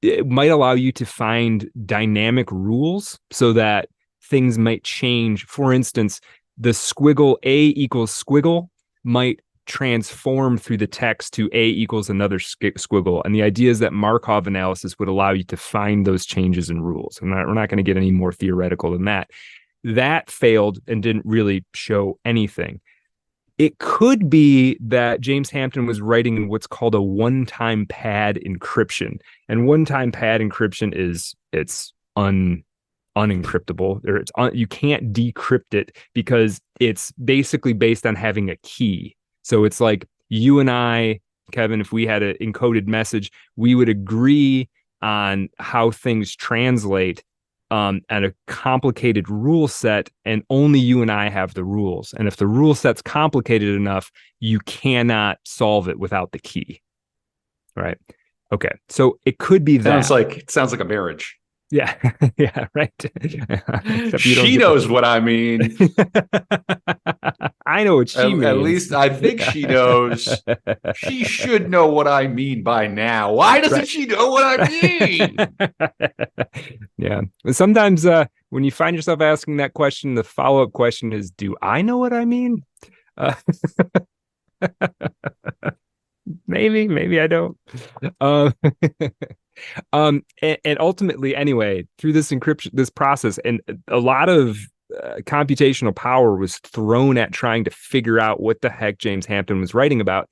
it might allow you to find dynamic rules so that things might change. For instance, the squiggle A equals squiggle might transform through the text to A equals another squiggle. And the idea is that Markov analysis would allow you to find those changes in rules. And we're not going to get any more theoretical than that. That failed and didn't really show anything. It could be that James Hampton was writing in what's called a one-time pad encryption. And one-time pad encryption is unencryptable, or you can't decrypt it because it's basically based on having a key. So it's like you and I, Kevin, if we had an encoded message, we would agree on how things translate at a complicated rule set, and only you and I have the rules. And if the rule set's complicated enough, you cannot solve it without the key. Right? Okay. So it could be that. Sounds like a marriage. Yeah. Yeah. Right. She knows what I mean. I know what she means. At least I think she knows. She should know what I mean by now. Why doesn't she know what I mean? Yeah. Sometimes when you find yourself asking that question, the follow-up question is, do I know what I mean? Maybe I don't. And ultimately, anyway, through this encryption, this process, and a lot of computational power was thrown at trying to figure out what the heck James Hampton was writing about.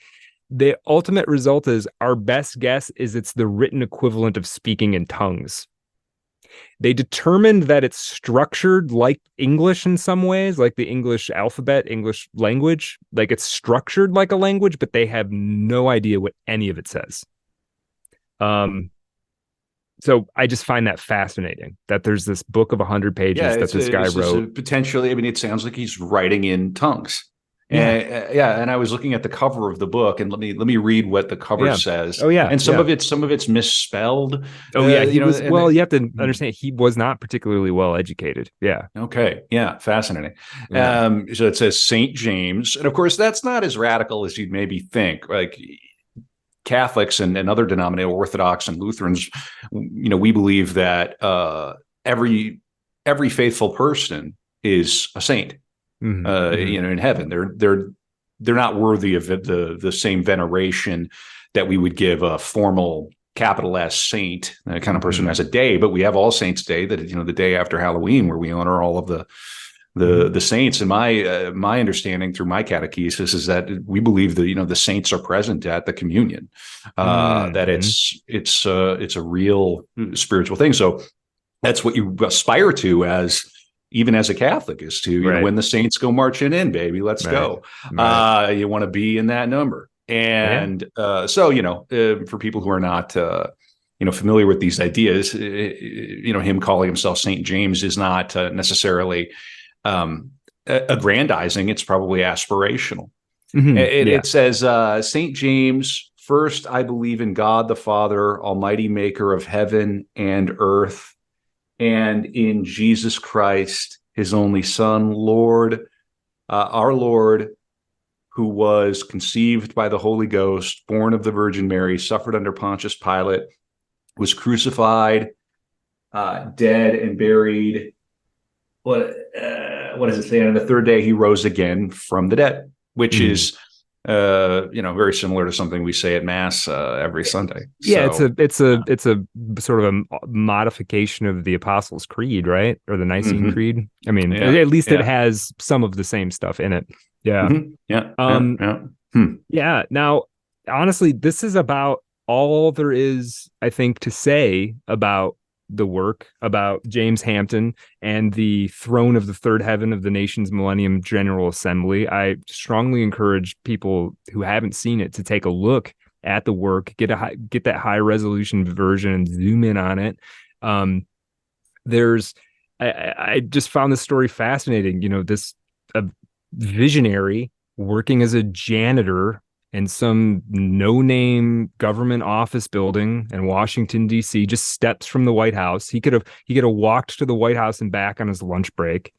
The ultimate result is, our best guess is it's the written equivalent of speaking in tongues. They determined that it's structured like English in some ways, like the English alphabet, English language, like it's structured like a language, but they have no idea what any of it says. So I just find that fascinating that there's this book of 100 pages that this guy wrote. Potentially, I mean, it sounds like he's writing in tongues. Yeah. And I was looking at the cover of the book, and let me read what the cover says. Oh yeah, and some of it's misspelled. Oh yeah, you have to understand, he was not particularly well educated. Yeah. Okay. Yeah. Fascinating. Yeah. So it says St. James, and of course that's not as radical as you'd maybe think. Like Catholics and other denominational Orthodox and Lutherans, we believe that every faithful person is a saint. In heaven. They're not worthy of the same veneration that we would give a formal capital S saint, the kind of person who has a day. But we have All Saints Day, that the day after Halloween, where we honor all of the saints. And my understanding through my catechesis is that we believe that the saints are present at the communion, that it's a real spiritual thing. So that's what you aspire to even as a Catholic, is to when the saints go marching in, baby, let's go. Right. You want to be in that number. And for people who are not familiar with these ideas, him calling himself St. James is not necessarily aggrandizing. It's probably aspirational. It says, St. James, first, I believe in God the Father, almighty maker of heaven and earth, and in Jesus Christ, his only Son, our Lord, who was conceived by the Holy Ghost, born of the Virgin Mary, suffered under Pontius Pilate, was crucified, dead and buried. What does it say? And on the third day, he rose again from the dead, which is, very similar to something we say at Mass every Sunday. Yeah, so, it's a sort of a modification of the Apostles' Creed, right? Or the Nicene Creed. I mean, at least it has some of the same stuff in it. Yeah. Yeah. Now, honestly, this is about all there is, I think, to say about the work, about James Hampton and the throne of the third heaven of the nation's Millennium General Assembly. I strongly encourage people who haven't seen it to take a look at the work, get that high resolution version and zoom in on it. I just found this story fascinating. This visionary working as a janitor in some no-name government office building in Washington, D.C., just steps from the White House. He could have walked to the White House and back on his lunch break.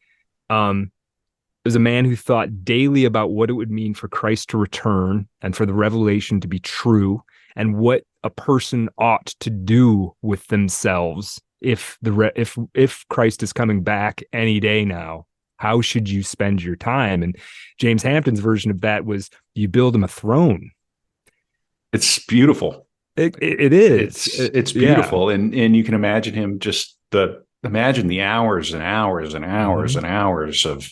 There's a man who thought daily about what it would mean for Christ to return and for the revelation to be true, and what a person ought to do with themselves if Christ is coming back any day now. How should you spend your time? And James Hampton's version of that was you build him a throne. It's beautiful. It is. It's beautiful. And you can imagine him imagine the hours and hours and hours and hours of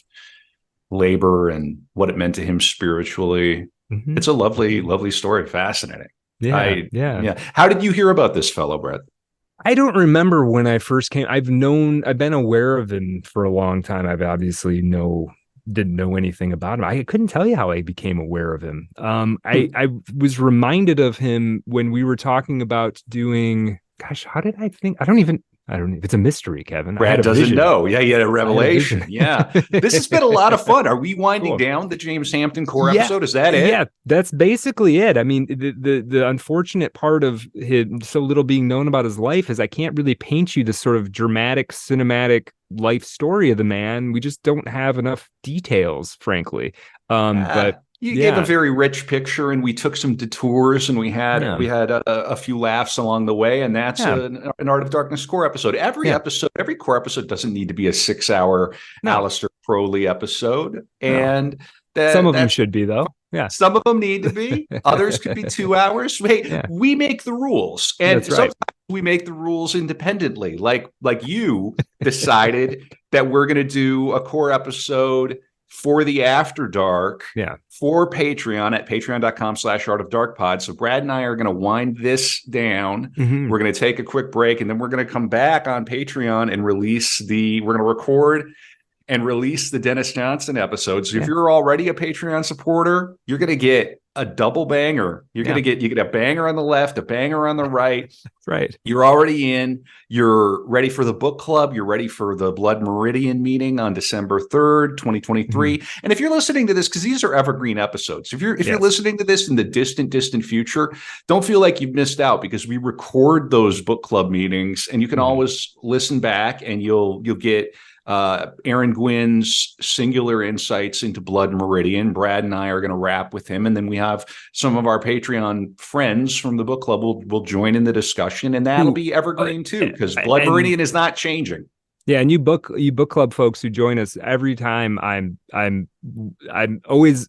labor and what it meant to him spiritually. It's a lovely, lovely story. Fascinating. Yeah. How did you hear about this fellow, Brett? I don't remember when I first came. I've been aware of him for a long time. I've obviously didn't know anything about him. I couldn't tell you how I became aware of him. I was reminded of him when we were talking about doing, how did I think? I don't know. It's a mystery, Kevin. Brad doesn't know. Yeah, he had a revelation. Yeah. This has been a lot of fun. Are we winding down the James Hampton core episode? Is that it? Yeah, that's basically it. I mean, the unfortunate part of him so little being known about his life is I can't really paint you the sort of dramatic, cinematic life story of the man. We just don't have enough details, frankly. But you gave a very rich picture, and we took some detours, and we had a few laughs along the way, and that's an Art of Darkness core episode. Every core episode doesn't need to be a 6-hour Aleister Crowley episode, and some of them should be, though. Yeah, some of them need to be. Others could be 2 hours. We make the rules, and sometimes we make the rules independently. Like you decided that we're going to do a core episode for the After Dark for Patreon at patreon.com/artofdarkpod. So Brad and I are going to wind this down. We're going to take a quick break, and then we're going to come back on Patreon and we're going to record and release the Dennis Johnson episodes. So if you're already a Patreon supporter, you're going to get a double banger. You get a banger on the left, a banger on the right. That's right. You're already in. You're ready for the book club. You're ready for the Blood Meridian meeting on December 3rd, 2023. And if you're listening to this, because these are evergreen episodes, if you're listening to this in the distant future, don't feel like you've missed out, because we record those book club meetings, and you can always listen back, and you'll get Aaron Gwynn's singular insights into Blood Meridian. Brad and I are going to wrap with him, and then we have some of our Patreon friends from the book club will join in the discussion, and that'll be evergreen too, because Blood Meridian is not changing. Yeah, and you book club folks who join us every time, I'm always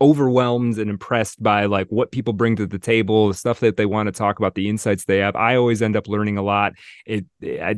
overwhelmed and impressed by like what people bring to the table, the stuff that they want to talk about, the insights they have. I always end up learning a lot. I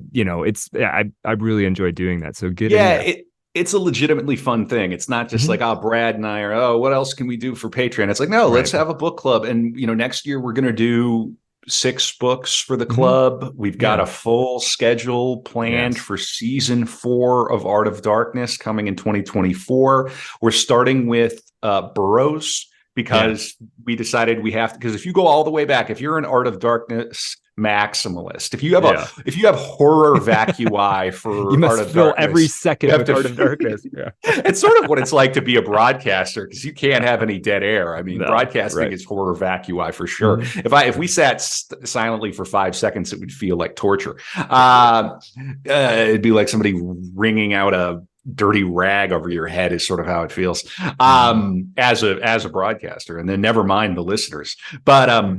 really enjoy doing that. So get in there. It's a legitimately fun thing. It's not just like, Brad and I are, what else can we do for Patreon? It's like, no, let's have a book club. And, next year we're going to do 6 books for the club. We've got a full schedule planned for season 4 of Art of Darkness coming in 2024. We're starting with Burroughs, because we decided we have to, because if you go all the way back, if you're an Art of Darkness maximalist. If you have horror vacui for you must Art of fill Darkness, every second with Art of Darkness. Yeah. It's sort of what it's like to be a broadcaster, because you can't have any dead air. I mean, broadcasting is horror vacui for sure. Mm-hmm. If we sat silently for 5 seconds, it would feel like torture. It'd be like somebody wringing out a dirty rag over your head is sort of how it feels as a broadcaster, and then never mind the listeners. But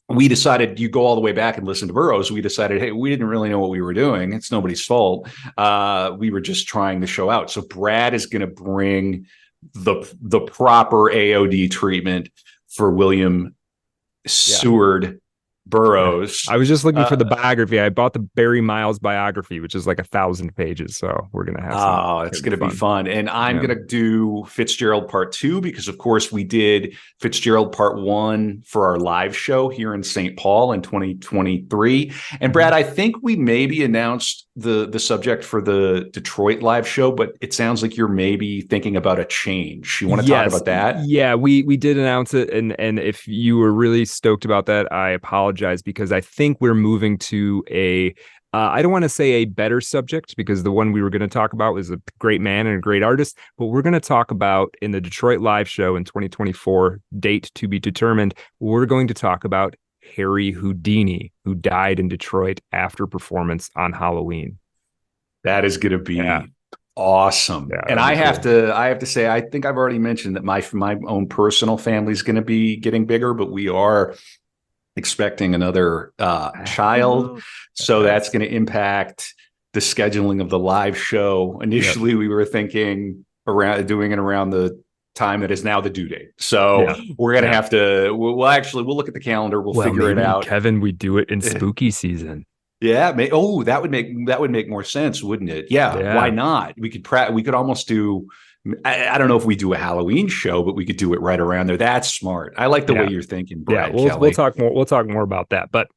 we decided, you go all the way back and listen to Burroughs. We decided, hey, we didn't really know what we were doing. It's nobody's fault. We were just trying the show out. So Brad is going to bring the proper AOD treatment for William Seward Burroughs. I was just looking for the biography. I bought the Barry Miles biography, which is like 1,000 pages. So we're gonna have it's gonna be fun. And I'm gonna do Fitzgerald Part 2, because of course we did Fitzgerald Part 1 for our live show here in St. Paul in 2023. And Brad, I think we maybe announced the subject for the Detroit live show, but it sounds like you're maybe thinking about a change. You want to talk about that? Yeah, we did announce it, and if you were really stoked about that, I apologize, because I think we're moving to I don't want to say a better subject, because the one we were going to talk about was a great man and a great artist, but we're going to talk about, in the Detroit live show in 2024, date to be determined, we're going to talk about Harry Houdini, who died in Detroit after performance on Halloween. That is going to be awesome. Yeah, and I have to say, I think I've already mentioned that my own personal family is going to be getting bigger, but we are expecting another child. So that's going to impact the scheduling of the live show. Initially, we were thinking doing it around the time that is now the due date. So we're going to have to, we'll look at the calendar. We'll figure it out. Kevin, we do it in spooky season. Yeah. That would make more sense, wouldn't it? Yeah. Why not? We could almost do, I don't know if we do a Halloween show, but we could do it right around there. That's smart. I like the way you're thinking, Brad. Yeah, we'll talk more. We'll talk more about that, but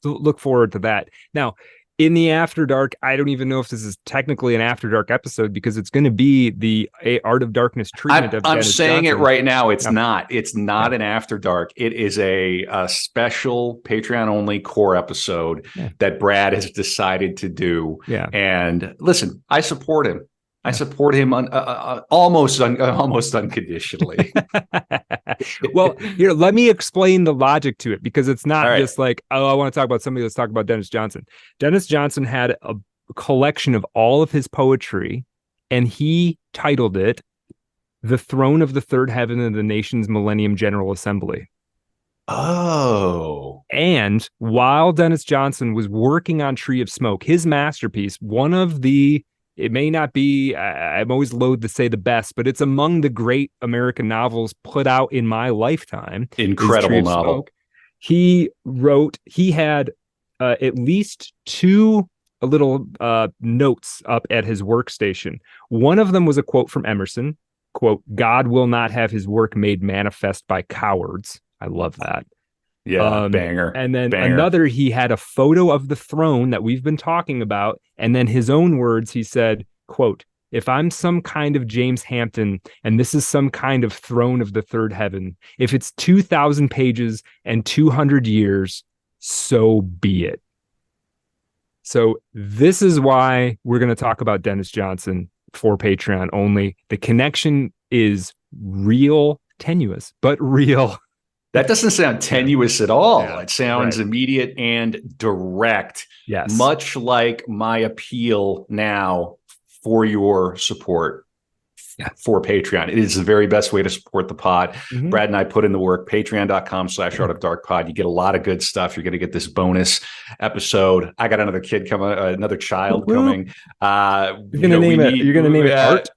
look forward to that. Now, in the After Dark, I don't even know if this is technically an After Dark episode, because it's going to be the Art of Darkness treatment of Dennis saying Johnson. It right now. It's not. It's not an After Dark. It is a special Patreon only core episode that Brad has decided to do. Yeah. And listen, I support him. I support him almost unconditionally. Well, here, let me explain the logic to it, because it's not just like, I want to talk about somebody. Let's talk about Dennis Johnson. Dennis Johnson had a collection of all of his poetry, and he titled it "The Throne of the Third Heaven and the Nation's Millennium General Assembly." Oh. And while Dennis Johnson was working on Tree of Smoke, his masterpiece, one of the, it may not be, I'm always loath to say the best, but it's among the great American novels put out in my lifetime. Incredible novel. Smoke. He had at least two little notes up at his workstation. One of them was a quote from Emerson, quote, "God will not have his work made manifest by cowards." I love that. Yeah, banger. And then another, he had a photo of the throne that we've been talking about. And then his own words, he said, quote, "If I'm some kind of James Hampton, and this is some kind of throne of the third heaven, if it's 2,000 pages and 200 years, so be it." So this is why we're going to talk about Dennis Johnson for Patreon only. The connection is real, tenuous, but real. That doesn't sound tenuous at all. Yeah, it sounds immediate and direct. Yes. Much like my appeal now for your support for Patreon. It is the very best way to support the pod. Mm-hmm. Brad and I put in the work, patreon.com/Art of Dark Pod. You get a lot of good stuff. You're going to get this bonus episode. I got another child coming. You're going to name it Art?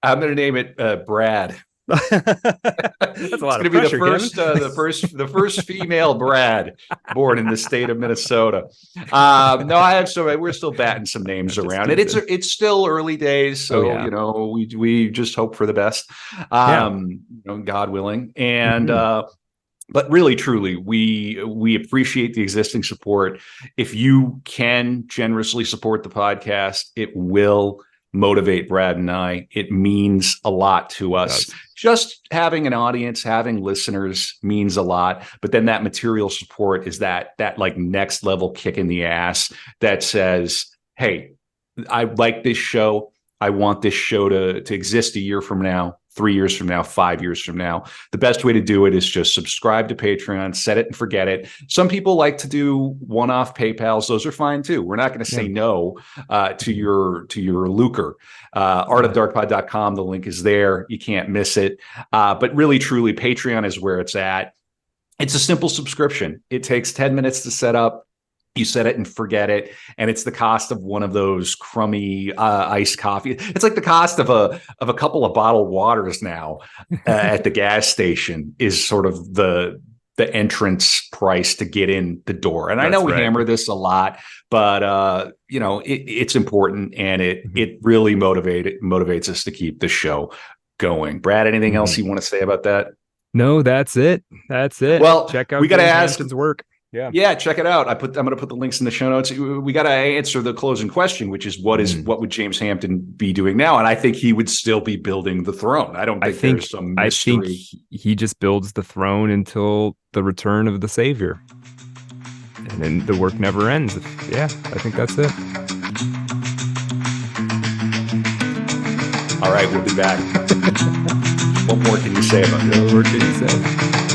I'm going to name it Brad. That's a lot of pressure. The first female Brad born in the state of Minnesota. We're still batting some names around. And it's still early days, so we just hope for the best. God willing. And but really, truly, we appreciate the existing support. If you can generously support the podcast, it will motivate Brad and I. It means a lot to us. just having an audience, having listeners means a lot. But then that material support is that like next level kick in the ass that says, hey, I like this show. I want this show to exist a year from now, 3 years from now, 5 years from now. The best way to do it is just subscribe to Patreon, set it and forget it. Some people like to do one-off PayPals. Those are fine too. We're not going to say no to your lucre. Artofdarkpod.com. The link is there. You can't miss it. But really, truly, Patreon is where it's at. It's a simple subscription. It takes 10 minutes to set up. You set it and forget it, and it's the cost of one of those crummy iced coffee. It's like the cost of a couple of bottled waters now at the gas station is sort of the entrance price to get in the door. And I know we hammer this a lot, but it's important, and it really motivates us to keep the show going. Brad, anything else you want to say about that? No, that's it. Well, check out we got to ask Hampton's work. Yeah, check it out. I'm going to put the links in the show notes. We got to answer the closing question, which is what would James Hampton be doing now? And I think he would still be building the throne. I don't think there's some mystery. I think he just builds the throne until the return of the Savior, and then the work never ends. Yeah, I think that's it. All right, we'll be back. What more can you say about that? What more can you say?